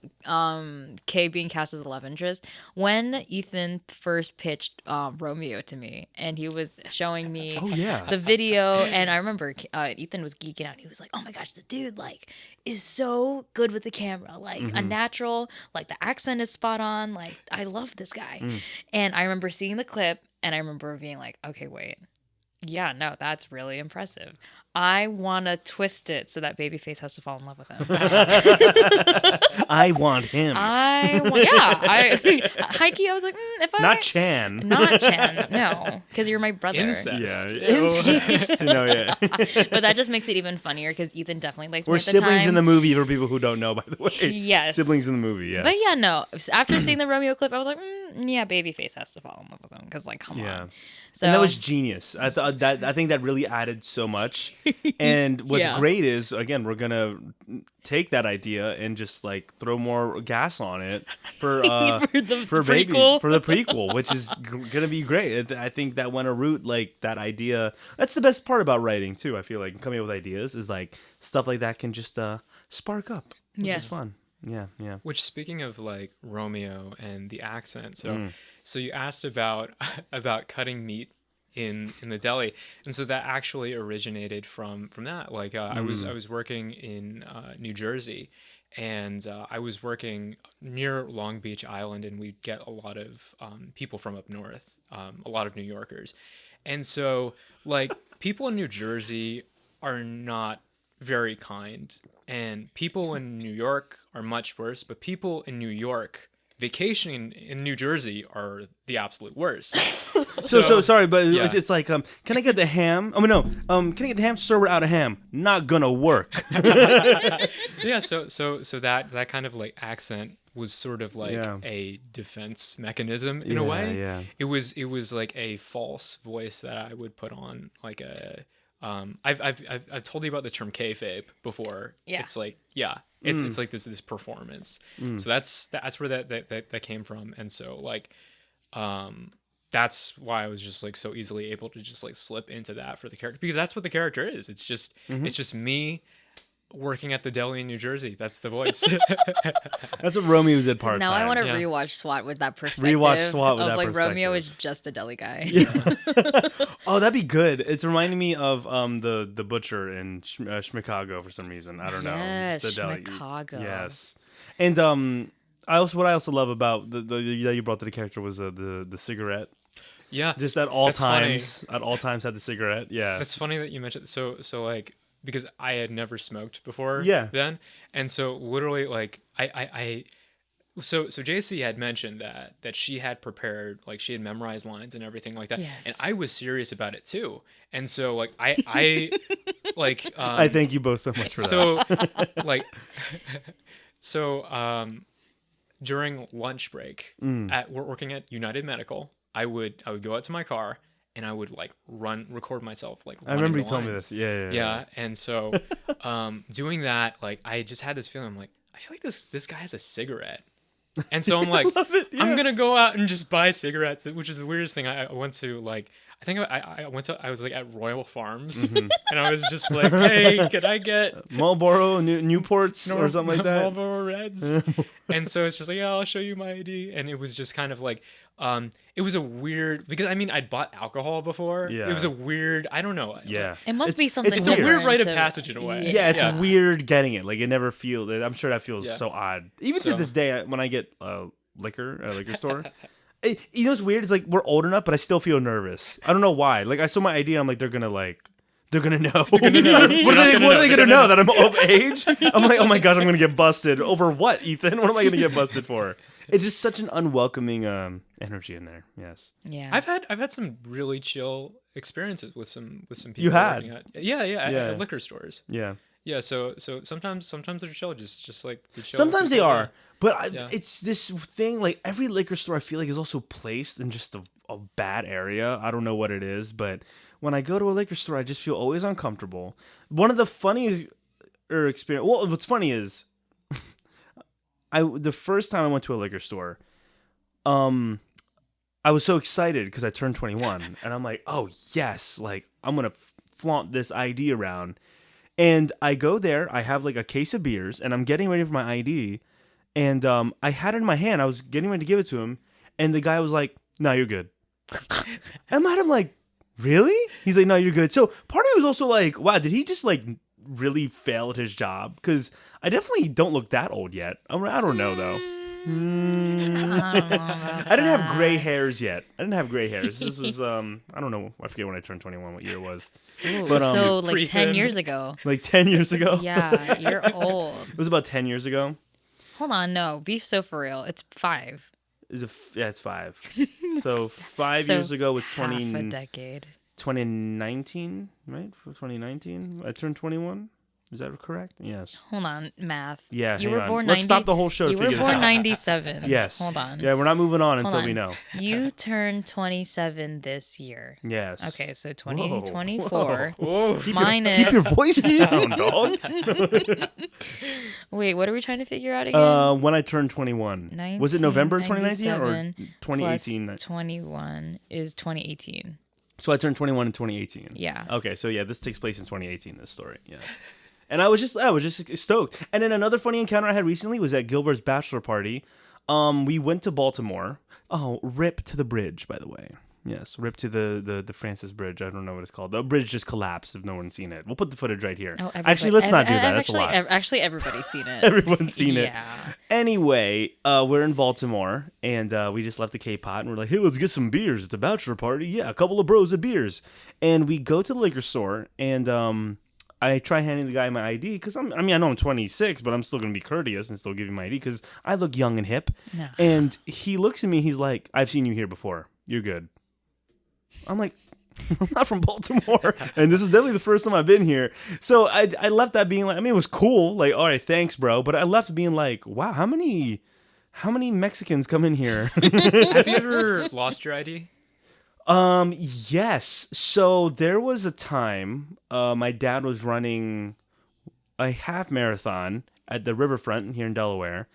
Kay being cast as a love interest. When Ethan first pitched Romeo to me, and he was showing me the video, and I remember Ethan was geeking out. He was like, "Oh my gosh, the dude is so good with the camera, a natural. The accent is spot on. I love this guy." And I remember seeing the clip, and I remember being like, "Okay, wait." Yeah, no, that's really impressive. I want to twist it so that Babyface has to fall in love with him. I want him. Hikey, I was like, if I... Not Chan. Not Chan, no. Because you're my brother. Incest. Yeah. Incest. No, yeah. But that just makes it even funnier because Ethan definitely liked me We're at the siblings time. in the movie for people who don't know, by the way. Yes. Siblings in the movie, yes. But yeah, no. After seeing the Romeo clip, I was like, yeah, Babyface has to fall in love with him because, like, come on. So, and that was genius. I think that really added so much. And what's great is, again, we're gonna take that idea and just like throw more gas on it for the prequel, which is gonna be great. I think that went a route like that idea. That's the best part about writing too. I feel like coming up with ideas is like stuff like that can just spark up, which is fun. Yeah. Which, speaking of like Romeo and the accent, so you asked about cutting meat in the deli, and so that actually originated from that. Like I was working in New Jersey, and I was working near Long Beach Island, and we'd get a lot of people from up north, a lot of New Yorkers, and so like people in New Jersey are not very kind, and people in New York are much worse, but people in New York vacationing in New Jersey are the absolute worst. So sorry, but it's like, can I get the ham? Can I get the ham? Sir, we're out of ham. Not gonna work. Yeah, so that kind of like accent was sort of like a defense mechanism in a way. Yeah. It was like a false voice that I would put on like a I've told you about the term kayfabe before. Yeah. It's like it's like this performance. So that's where that came from, and so like that's why I was just like so easily able to just like slip into that for the character, because that's what the character is. It's just me working at the deli in New Jersey. That's the voice. That's what Romeo did part-time. Now I want to rewatch SWAT with that perspective. Romeo is just a deli guy. Yeah. Oh, that'd be good. It's reminding me of the butcher in Chicago for some reason. I don't know. Yes, the deli. Chicago. Yes. And what I also love about the that you brought to the character was the cigarette. Yeah. Just at all times. Funny. At all times had the cigarette. Yeah. It's funny that you mentioned so like, because I had never smoked before then. And so literally like so JC had mentioned that she had prepared, like she had memorized lines and everything like that. Yes. And I was serious about it too. And so like I like I thank you both so much for that. So during lunch break we're working at United Medical, I would go out to my car and I would like record myself like I remember you told me this. Yeah. And so doing that, like I just had this feeling, I'm like, I feel like this guy has a cigarette. And so I'm like, I'm gonna go out and just buy cigarettes, which is the weirdest thing. I went to like, I think I was like at Royal Farms, and I was just like, hey, can I get Marlboro, Newports, or something like that? Marlboro Reds. And so it's just like, yeah, I'll show you my ID. And it was just kind of like, it was a weird, because I mean, I'd bought alcohol before. Yeah. It was a weird, I don't know. Yeah. It must be something. It's a weird rite of passage in a way. Yeah, it's weird getting it. Like it never feels. I'm sure that feels so odd. Even to this day, when I get liquor at a liquor store. You know what's weird? It's like we're old enough, but I still feel nervous. I don't know why. Like I saw my ID, and I'm like, they're gonna know. What are they gonna know? That I'm of age? I'm like, oh my gosh, I'm gonna get busted over what, Ethan? What am I gonna get busted for? It's just such an unwelcoming energy in there. Yes. Yeah. I've had some really chill experiences with some people. You had? At liquor stores. Yeah. Yeah, so sometimes they're chill, just like the chill. Sometimes they are, but it's this thing. Like every liquor store, I feel like is also placed in just a bad area. I don't know what it is, but when I go to a liquor store, I just feel always uncomfortable. One of the funniest experience. Well, what's funny is, the first time I went to a liquor store, I was so excited because I turned 21, and I'm like, oh yes, like I'm gonna flaunt this ID around. And I go there, I have like a case of beers, and I'm getting ready for my ID, and I had it in my hand, I was getting ready to give it to him, and the guy was like, no, you're good. And I'm like, really? He's like, no, you're good. So part of me was also like, wow, did he just like really fail at his job? Because I definitely don't look that old yet. I don't know though. I didn't have gray hairs yet. This was I don't know. I forget when I turned 21. What year it was? Ooh, but so like 10 years ago. Like 10 years ago. Yeah, you're old. It was about 10 years ago. Hold on, no, be so for real. It's 5. Yeah, it's 5. So 5 years ago was half a decade. 2019, right? For 2019, I turned 21. Is that correct? Yes. Hold on, math. Yeah, you were born. Let's stop the whole show. You were born 97. Yes. Hold on. Yeah, we're not moving on until we know. You turned 27 this year. Yes. Okay, so 2024 Keep minus. Keep your voice down, dog. Wait, what are we trying to figure out again? When I turned 21. Was it November 2019 or 2018? Plus 21 is 2018. So I turned 21 in 2018. Yeah. Okay, so yeah, this takes place in 2018. This story, yes. And I was just stoked. And then another funny encounter I had recently was at Gilbert's bachelor party. We went to Baltimore. Oh, rip to the bridge, by the way. Yes, rip to the Francis Bridge. I don't know what it's called. The bridge just collapsed if no one's seen it. We'll put the footage right here. Oh, actually, let's not do that. That's a lot. Actually, everybody's seen it. Everyone's seen it. Anyway, we're in Baltimore, and we just left the K-Pot, and we're like, hey, let's get some beers. It's a bachelor party. Yeah, a couple of bros at beers. And we go to the liquor store, and I try handing the guy my ID because I know I'm 26, but I'm still going to be courteous and still give him my ID because I look young and hip. No. And he looks at me. He's like, I've seen you here before. You're good. I'm like, I'm not from Baltimore. And this is definitely the first time I've been here. So I left that being like, I mean, it was cool. Like, all right, thanks, bro. But I left being like, wow, how many Mexicans come in here? Have you ever lost your ID? Yes. So there was a time, my dad was running a half marathon at the riverfront here in Delaware,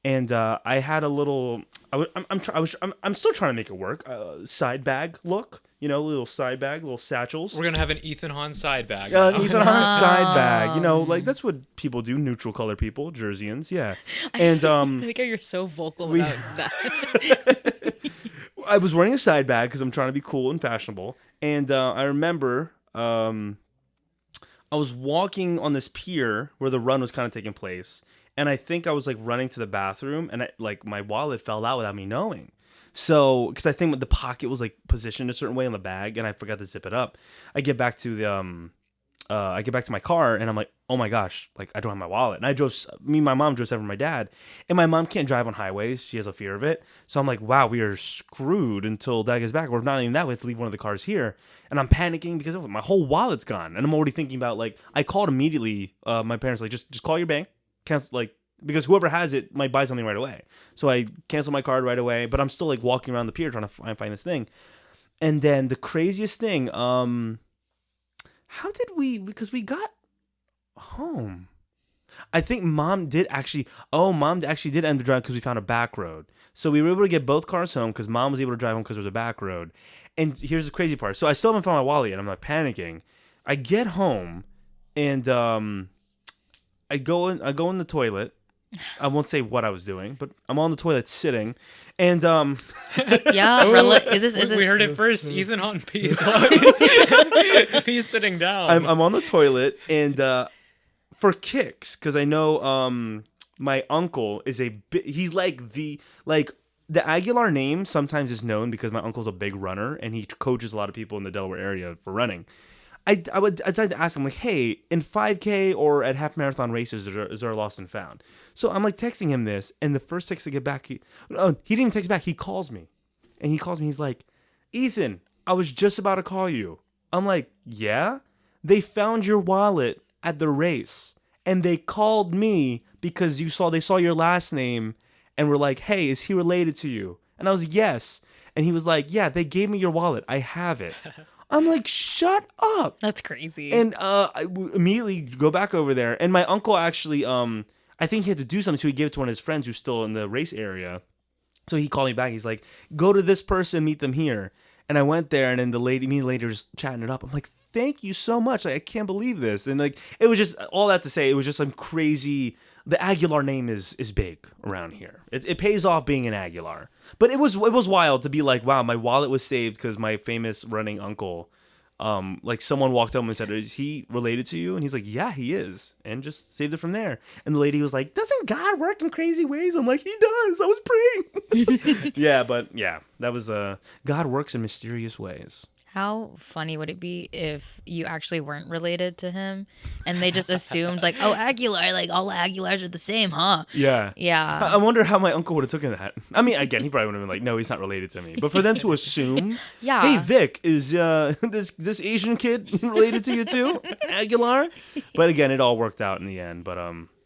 and I had a little. I'm still trying to make it work. Side bag look, little side bag, little satchels. We're gonna have an Ethan Hahn side bag. An Ethan Hahn side bag. Like that's what people do. Neutral color people, Jerseyans. Yeah. And I think you're so vocal about that. I was wearing a side bag because I'm trying to be cool and fashionable. And I remember I was walking on this pier where the run was kind of taking place. And I think I was like running to the bathroom and my wallet fell out without me knowing. So, because I think the pocket was like positioned a certain way on the bag and I forgot to zip it up. I get back to my car and I'm like, oh my gosh, like I don't have my wallet. And my mom drove over my dad, and my mom can't drive on highways. She has a fear of it. So I'm like, wow, we are screwed until dad gets back. Or if not even that, we have to leave one of the cars here. And I'm panicking because my whole wallet's gone. And I'm already thinking about like, I called immediately. My parents like, just call your bank, cancel, like, because whoever has it might buy something right away. So I cancel my card right away, but I'm still like walking around the pier trying to find this thing. And then the craziest thing, how did because we got home. I think mom did actually did end the drive because we found a back road. So we were able to get both cars home because mom was able to drive home because there was a back road. And here's the crazy part. So I still haven't found my wallet yet. I'm like panicking. I get home and I go in the toilet. I won't say what I was doing, but I'm on the toilet sitting, and yeah, we heard it first. Ethan Hahn pees. He's sitting down. I'm on the toilet, and for kicks, because I know my uncle is he's like the Aguilar name sometimes is known because my uncle's a big runner and he coaches a lot of people in the Delaware area for running. I decided to ask him, like, hey, in 5K or at half marathon races, is there a lost and found? So I'm like texting him this, and the first text I get back, he didn't even text back. He calls me, and he's like, Ethan, I was just about to call you. I'm like, yeah? They found your wallet at the race, and they called me because they saw your last name, and were like, hey, is he related to you? And I was like, yes. And he was like, yeah, they gave me your wallet. I have it. I'm like, shut up. That's crazy. And I immediately go back over there. And my uncle actually, I think he had to do something, so he gave it to one of his friends who's still in the race area. So he called me back. He's like, go to this person, meet them here. And I went there, and then me and the lady were just chatting it up. I'm like, thank you so much. Like, I can't believe this. And like, it was just, all that to say, it was just some crazy, the Aguilar name is big around here. It pays off being an Aguilar. But it was wild to be like, wow, my wallet was saved because my famous running uncle like someone walked up and said, "Is he related to you?" And he's like, "Yeah, he is," and just saved it from there. And the lady was like, "Doesn't God work in crazy ways?" I'm like, "He does. I was praying." Yeah, but yeah, that was God works in mysterious ways. How funny would it be if you actually weren't related to him and they just assumed like, oh, Aguilar, like all Aguilars are the same, huh? Yeah. Yeah. I wonder how my uncle would have taken that. I mean, again, he probably would have been like, no, he's not related to me. But for them to assume, Yeah. hey, Vic, is this Asian kid related to you too, Aguilar? But again, it all worked out in the end. But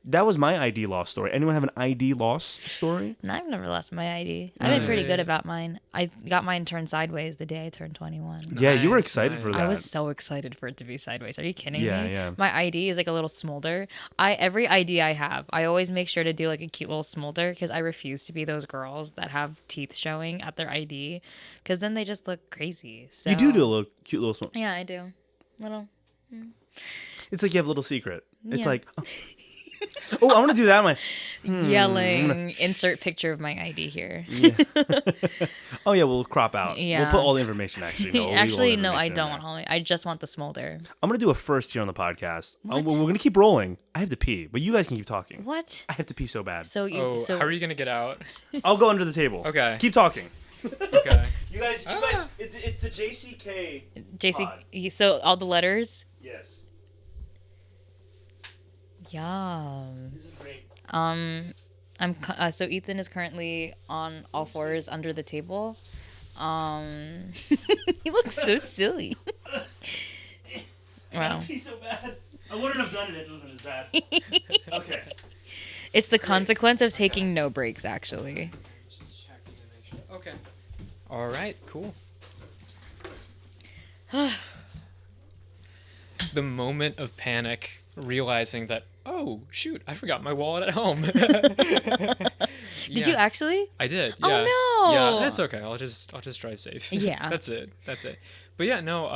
that was my ID loss story. Anyone have an ID loss story? No, I've never lost my ID. I've been pretty good about mine. I got mine turned sideways the day I turned 21. Yeah, you were excited for that. I was so excited for it to be sideways. Are you kidding me? Yeah. My ID is like a little smolder. Every ID I have, I always make sure to do like a cute little smolder because I refuse to be those girls that have teeth showing at their ID because then they just look crazy. So You do a little cute little smolder. Yeah, I do. Little. It's like you have a little secret. It's Yeah. like... Oh, I want to do that. I'm like, Yelling, insert picture of my ID here. Yeah. Oh yeah, we'll crop out. Yeah. We'll put all the information actually. No, Actually, no, I information in don't. there. I just want the smolder. I'm gonna do a first here on the podcast. What? We're gonna keep rolling. I have to pee, but you guys can keep talking. What? I have to pee so bad. So you. how are you gonna get out? I'll go under the table. Okay. Keep talking. Okay. You guys, it's the JCK. JC. So all the letters. Yes. Yum. This is great. So Ethan is currently on all fours under the table. He looks so silly. Wow. He's so bad. I wouldn't have done it if it wasn't as bad. Okay. It's the consequence of taking no breaks, actually. Just checking to make sure. Okay. All right. Cool. The moment of panic, realizing that, oh shoot, I forgot my wallet at home. Did you actually? I did. Oh, Yeah. no. Yeah, that's okay. I'll just drive safe. Yeah. That's it. But yeah, no.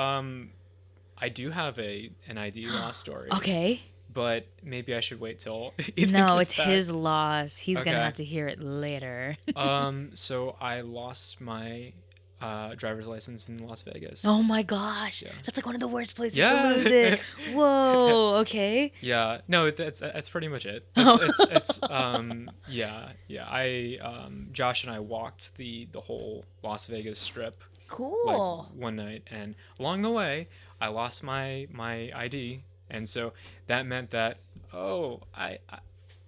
I do have an ID loss story. Okay. But maybe I should wait till. Ethan No, gets it's back. his loss. He's gonna Okay. have to hear it later. So I lost my driver's license in Las Vegas. Oh my gosh, Yeah. that's like one of the worst places Yeah. to lose it. Whoa. Okay. Yeah, no, that's pretty much it. Yeah. I Josh and I walked the whole Las Vegas Strip Cool. like one night, and along the way, I lost my ID, and so that meant that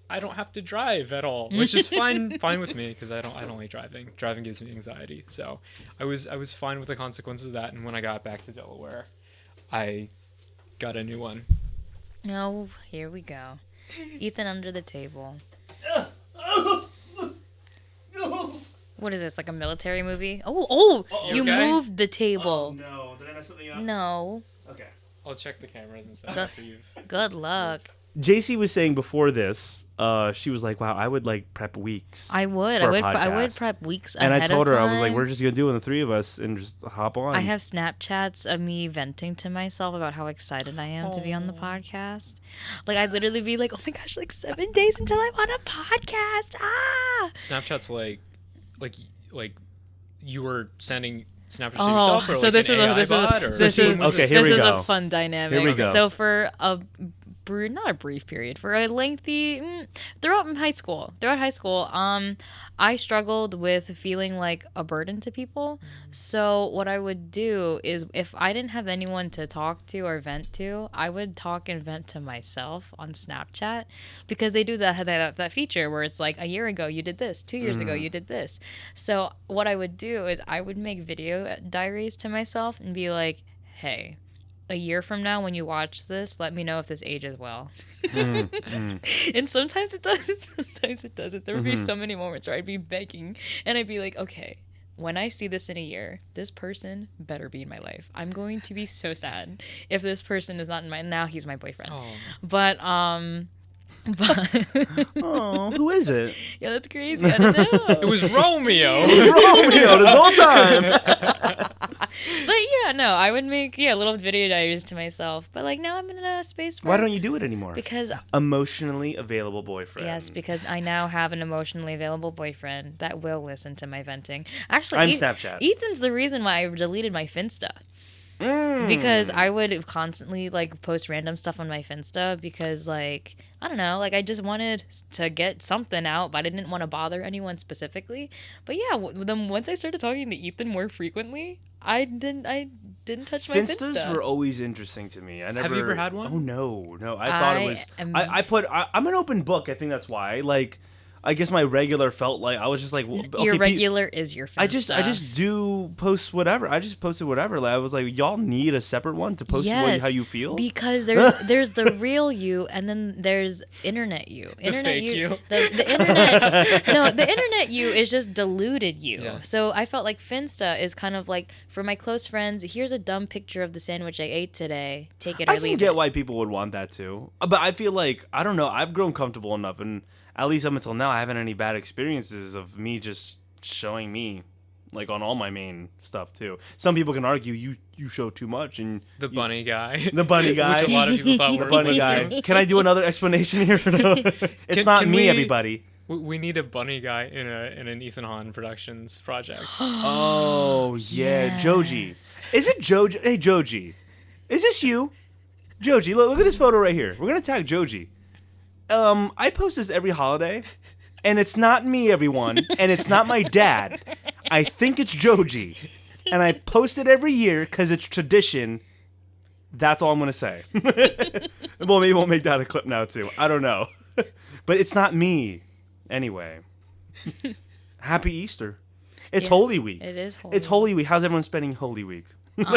I don't have to drive at all, which is fine with me because I don't like driving. Driving gives me anxiety, so I was fine with the consequences of that. And when I got back to Delaware, I got a new one. Oh, here we go. Ethan under the table. What is this, like a military movie? Oh, you okay? moved the table. No, did I mess something up? No. Okay. I'll check the cameras and stuff after you've. Good luck. JC was saying before this, she was like, "Wow, I would like prep weeks." I would. for a I would podcast. prep weeks And ahead I told of her, time. I was like, "We're just gonna do it, the three of us, and just hop on." I have Snapchats of me venting to myself about how excited I am to be on the podcast. Like, I'd literally be like, oh my gosh, like 7 days until I'm on a podcast. Ah! Snapchat's like you were sending Snapchat to Oh, yourself, or so like this an is a- AI this is a- bot, or this is- okay, here This we is go. a fun dynamic. Here we go. So for not a brief period, for a lengthy throughout high school, I struggled with feeling like a burden to people. So what I would do is, if I didn't have anyone to talk to or vent to, I would talk and vent to myself on Snapchat, because they do that feature where it's like, a year ago you did this, 2 years ago you did this. So what I would do is I would make video diaries to myself and be like, hey, a year from now when you watch this, let me know if this ages well. And sometimes it does, sometimes it doesn't. There would be so many moments where I'd be begging and I'd be like, okay, when I see this in a year, this person better be in my life. I'm going to be so sad if this person is not in my, now he's my boyfriend. Oh. But Oh, who is it? yeah, that's crazy. I don't know. It was Romeo. Romeo this whole time. But yeah, no, I would make little video diaries to myself. But like now I'm in a space where Why don't you do it anymore? because Emotionally available boyfriend. yes, because I now have an emotionally available boyfriend that will listen to my venting. Actually, I'm Snapchat. Ethan's the reason why I deleted my Finsta. Because I would constantly like post random stuff on my Finsta because like I don't know, like I just wanted to get something out, but I didn't want to bother anyone specifically. But yeah, then once I started talking to Ethan more frequently, I didn't touch my Finstas Finsta. were always interesting to me. Have you ever had one? Oh no. I thought it was. I'm an open book. I think that's why. Like, I guess my regular felt like I was just like, well, okay, your regular is your Finsta. I just do post whatever. I just posted whatever. Like, I was like, y'all need a separate one to post how you feel, because there's the real you and then there's internet you. The fake you. The internet. No, the internet you is just diluted you. Yeah. So I felt like Finsta is kind of like for my close friends. Here's a dumb picture of the sandwich I ate today. Take it or leave it. I can get why people would want that too, but I feel like I don't know. I've grown comfortable enough and. At least up until now, I haven't had any bad experiences of me just showing me, like on all my main stuff too. Some people can argue you show too much and the bunny guy, which a lot of people thought the bunny guy. Can I do another explanation here? It's not me, everybody. We need a bunny guy in an Ethan Hahn Productions project. Oh yeah, Joji. Is it Joji? Hey Joji, is this you? Joji, look at this photo right here. We're gonna tag Joji. I post this every holiday, and it's not me, everyone, and it's not my dad. I think it's Joji, and I post it every year because it's tradition. That's all I'm gonna say. Well, maybe we'll make that a clip now too. I don't know, but it's not me. Anyway, Happy Easter. It's Holy Week. It is Holy It's Holy Week. How's everyone spending Holy Week? When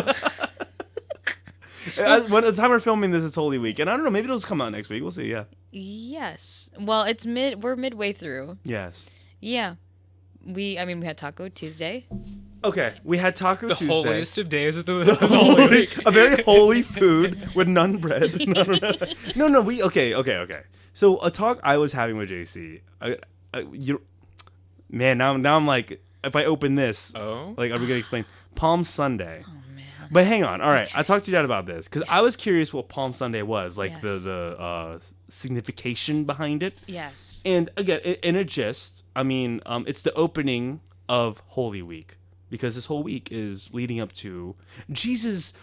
the time we're filming this, it's Holy Week, and I don't know. Maybe it'll just come out next week. We'll see. Yeah. Yes. Well, we're midway through. Yes. Yeah. We had Taco Tuesday. Okay, we had Taco Tuesday. The holiest of days of the Holy Week. A very holy food with none bread. No. Okay. So a talk I was having with JC. Now I'm like, if I open this, like, are we gonna explain Palm Sunday? Oh man. But hang on. All right, okay. I talked to your dad about this because I was curious what Palm Sunday was, like the signification behind it. Yes. And again, in a gist, it's the opening of Holy Week because this whole week is leading up to Jesus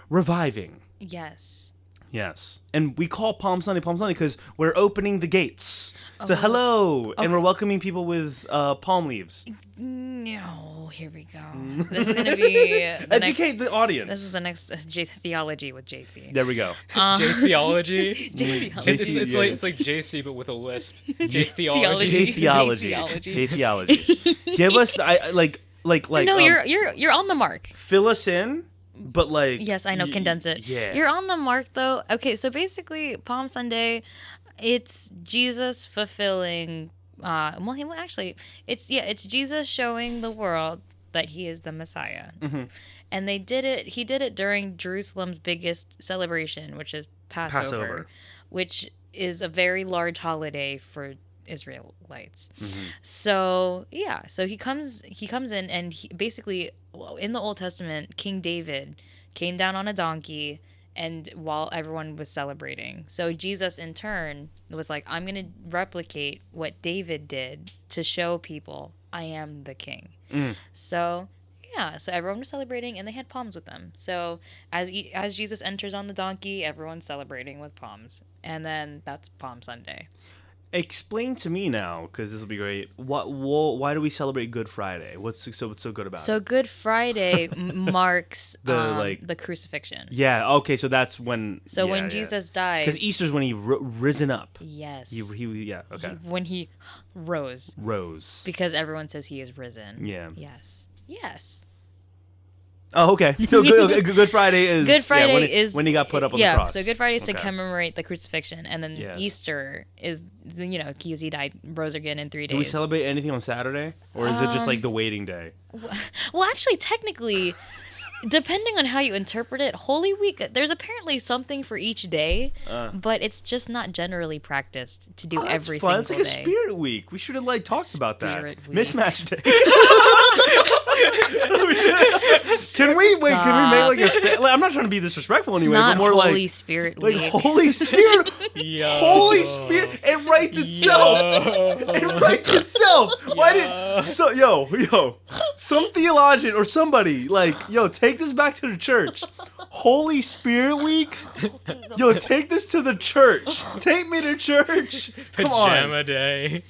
reviving. Yes. Yes. And we call Palm Sunday because we're opening the gates. So hello, and we're welcoming people with palm leaves. No, here we go. This is going to be... Educate the audience. This is the next Theology with JC. There we go. J-Theology? J-Theology. It's like JC, but with a lisp. J-Theology. J-Theology. Give us, No, you're on the mark. Fill us in. But like... Yes, I know, condense it. Yeah. You're on the mark, though. Okay, so basically, Palm Sunday, it's Jesus fulfilling... it's Jesus showing the world that he is the Messiah. Mm-hmm. And he did it during Jerusalem's biggest celebration, which is Passover. Which is a very large holiday for Israelites. Mm-hmm. So he comes in and basically in the Old Testament, King David came down on a donkey and while everyone was celebrating. So Jesus in turn was like, I'm going to replicate what David did to show people I am the king. So everyone was celebrating and they had palms with them. So as Jesus enters on the donkey, everyone's celebrating with palms. And then that's Palm Sunday. Explain to me now, because this will be great. Why do we celebrate Good Friday? What's so good about it? So Good Friday marks the crucifixion. Yeah. Okay. So that's when. So when Jesus dies. Because Easter's when he risen up. Yes. Okay. When he rose. Because everyone says he is risen. Yeah. Yes. Oh, okay. So Good Friday is when he got put up on the cross. So Good Friday is to commemorate the crucifixion, and then Easter is because he died, rose again in 3 days. Do we celebrate anything on Saturday, or is it just like the waiting day? Well, actually, technically, depending on how you interpret it, Holy Week, there's apparently something for each day, but it's just not generally practiced to do every single day. It's like a Spirit Week. We should have talked about that. Mismatch Day. Can we make I'm not trying to be disrespectful anyway, but more Holy Spirit Week. Holy Spirit. Holy Spirit. It writes itself. It writes itself. Why did yo. some theologian or somebody, like, yo, take this back to the church. Holy Spirit Week? Yo, take this to the church. Take me to church. Come Pajama on. day.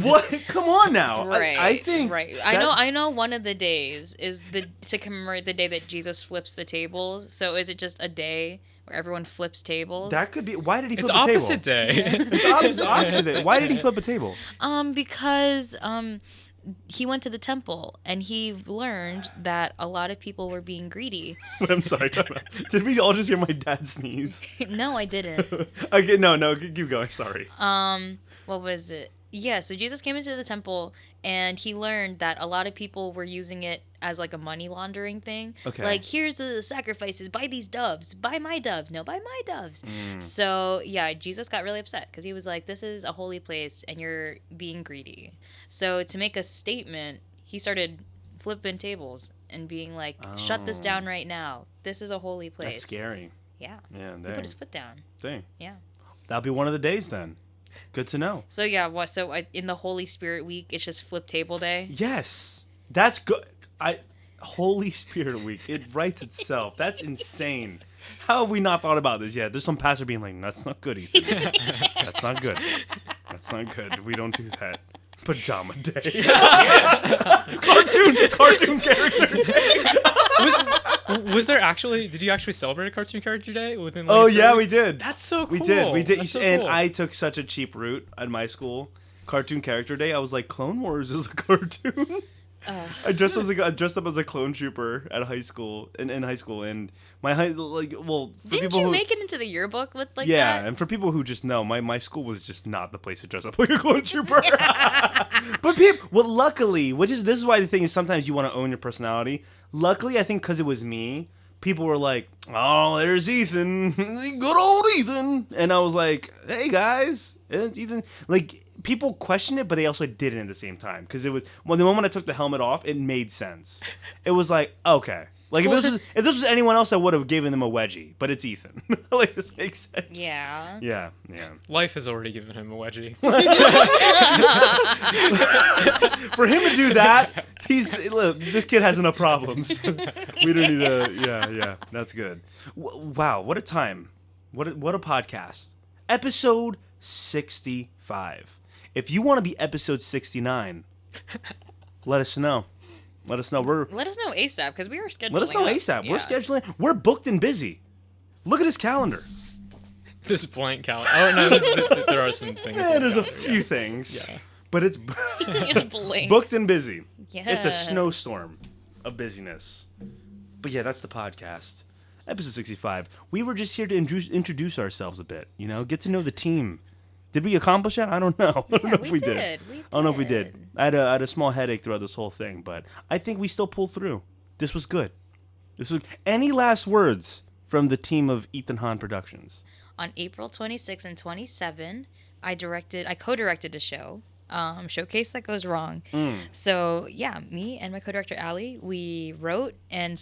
What? Come on now. Right. I think. Right. I know one of the days is to commemorate the day that Jesus flips the tables. So is it just a day where everyone flips tables? That could be. Why did he flip It's a table? opposite day. It's opposite day. Why did he flip a table? Because he went to the temple and he learned that a lot of people were being greedy. I'm sorry. Did we all just hear my dad sneeze? No, I didn't. Okay, no, keep going. Sorry. What was it? Yeah, so Jesus came into the temple and he learned that a lot of people were using it as like a money laundering thing. Okay. Like, here's the sacrifices. Buy these doves. Buy my doves. No, buy my doves. So, yeah, Jesus got really upset because he was like, this is a holy place and you're being greedy. So, to make a statement, he started flipping tables and being like, shut this down right now. This is a holy place. That's scary. Yeah. Yeah, He put his foot down. Dang. Yeah. That'll be one of the days then. Good to know. So yeah, in the Holy Spirit Week, it's just flip table day. Yes, that's good. Holy Spirit Week. It writes itself. That's insane. How have we not thought about this yet? There's some pastor being like, "That's not good, Ethan. That's not good. That's not good. We don't do that." Pajama day. cartoon character day. Was there actually? Did you actually celebrate a cartoon character day within? Oh yeah, we did. That's so cool. We did. That's so And cool. I took such a cheap route at my school. Cartoon character day. I was like, Clone Wars is a cartoon. I dressed up as a clone trooper at high school in high school, and my for Didn't people you who, make it into the yearbook with like yeah, that? and for people who just know, my school was just not the place to dress up like a clone trooper. But luckily, this is why the thing is sometimes you want to own your personality. Luckily, I think because it was me, people were like, "Oh, there's Ethan, good old Ethan," and I was like, "Hey guys, it's Ethan." Like, people questioned it, but they also did it at the same time because it was the moment I took the helmet off, it made sense. It was like, okay. Like, if this was anyone else, I would have given them a wedgie, but it's Ethan. Like, this makes sense. Yeah. Yeah. Life has already given him a wedgie. For him to do that, look, this kid has enough problems. We don't need to. Yeah. That's good. Wow, what a time! What a podcast. Episode 65. If you want to be episode 69, let us know. Let us know ASAP because we are scheduling. Let us know ASAP. Yeah. We're scheduling. We're booked and busy. Look at this calendar. This blank calendar. Oh no, there are some things. Yeah, there's a few things. Yeah. But it's it's blank. Booked and busy. Yes. It's a snowstorm of busyness. But yeah, that's the podcast. Episode 65. We were just here to introduce ourselves a bit. Get to know the team. Did we accomplish that? I don't know. I don't know if we did. I don't know if we did. I had a small headache throughout this whole thing, but I think we still pulled through. This was good. Any last words from the team of Ethan Hahn Productions? On April 26 and 27, I co-directed a show, Showcase That Goes Wrong. So yeah, me and my co-director Allie, we wrote a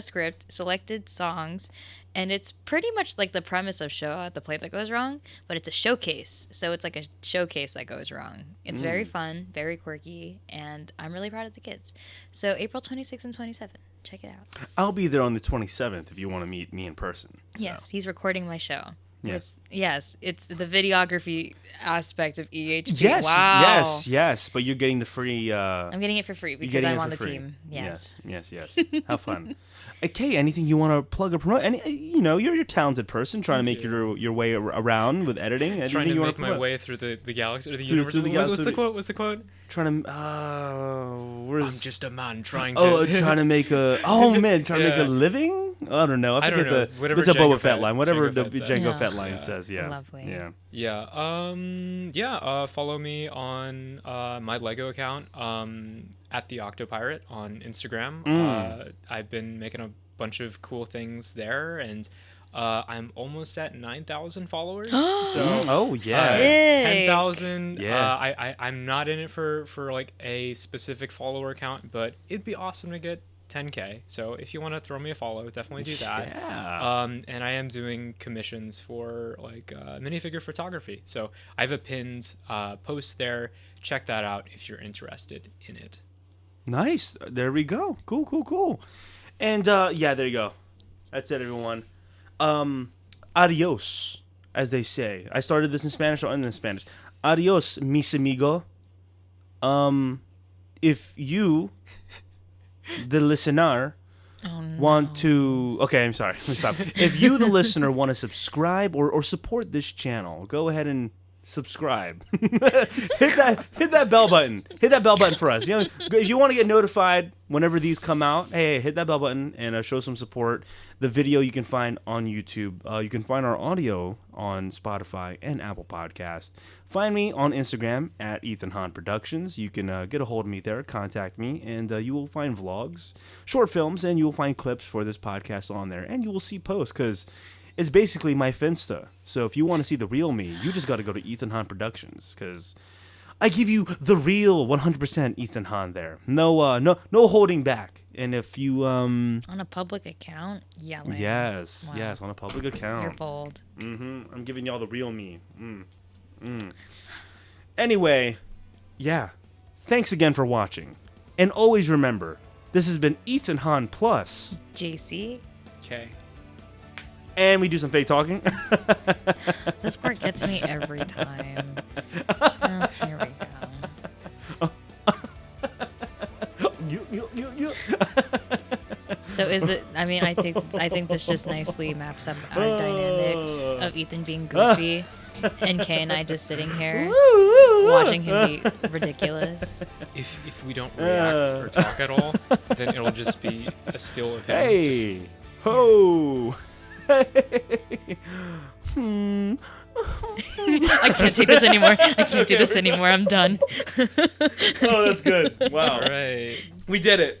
script, selected songs, and it's pretty much like the premise of The Play That Goes Wrong, but it's a showcase. So it's like a showcase that goes wrong. It's very fun, very quirky, and I'm really proud of the kids. So April 26 and 27, check it out. I'll be there on the 27th if you want to meet me in person. So. Yes, he's recording my show. Yes. Yes, it's the videography aspect of EHP. Yes, wow. yes. But you're getting the free. I'm getting it for free because I'm on the team. Yes. Have fun. Okay, anything you want to plug or promote? You're a talented person trying to make your way around with editing. Anything Trying to you make want my way through the galaxy or the universe. What's the quote? Trying to. I'm just a man trying to. Trying to make a. Oh man, trying to make a living. I don't know. I don't know. It's a Boba Fett line. Whatever the Jango Fett line says. Yeah. Lovely. Yeah. Follow me on my Lego account at the Octopirate on Instagram. I've been making a bunch of cool things there, and I'm almost at 9,000 followers. So 10,000. Yeah. I'm not in it for like a specific follower count, but it'd be awesome to get 10K. So if you want to throw me a follow, definitely do that. Yeah. And I am doing commissions for like minifigure photography. So I have a pinned post there. Check that out if you're interested in it. Nice. There we go. Cool. And yeah, there you go. That's it, everyone. Adios, as they say. I started this in Spanish, I'll end in Spanish. Adios, mis amigo. If you, the listener, want to... Okay, I'm sorry. Let me stop. If you, the listener, want to subscribe or support this channel, go ahead and subscribe. hit that bell button. Hit that bell button for us. You know, if you want to get notified whenever these come out, hey, hit that bell button and show some support. The video you can find on YouTube. You can find our audio on Spotify and Apple Podcast. Find me on Instagram at Ethan Hahn Productions. You can get a hold of me there, contact me, and you will find vlogs, short films, and you will find clips for this podcast on there. And you will see posts because it's basically my Finsta. So if you want to see the real me, you just got to go to Ethan Hahn Productions because I give you the real 100% Ethan Hahn there. No holding back. And if you on a public account, yelling. Yes, on a public account. You're bold. I'm giving y'all the real me. Anyway, yeah. Thanks again for watching. And always remember, this has been Ethan Hahn plus JC. Okay. And we do some fake talking. This part gets me every time. Oh, here we go. You. So is it? I mean, I think this just nicely maps up our dynamic of Ethan being goofy and Kay and I just sitting here watching him be ridiculous. If we don't react or talk at all, then it'll just be a still of him. Hey, ho. I can't do this anymore. I'm done. Oh, that's good. Wow. All right. We did it.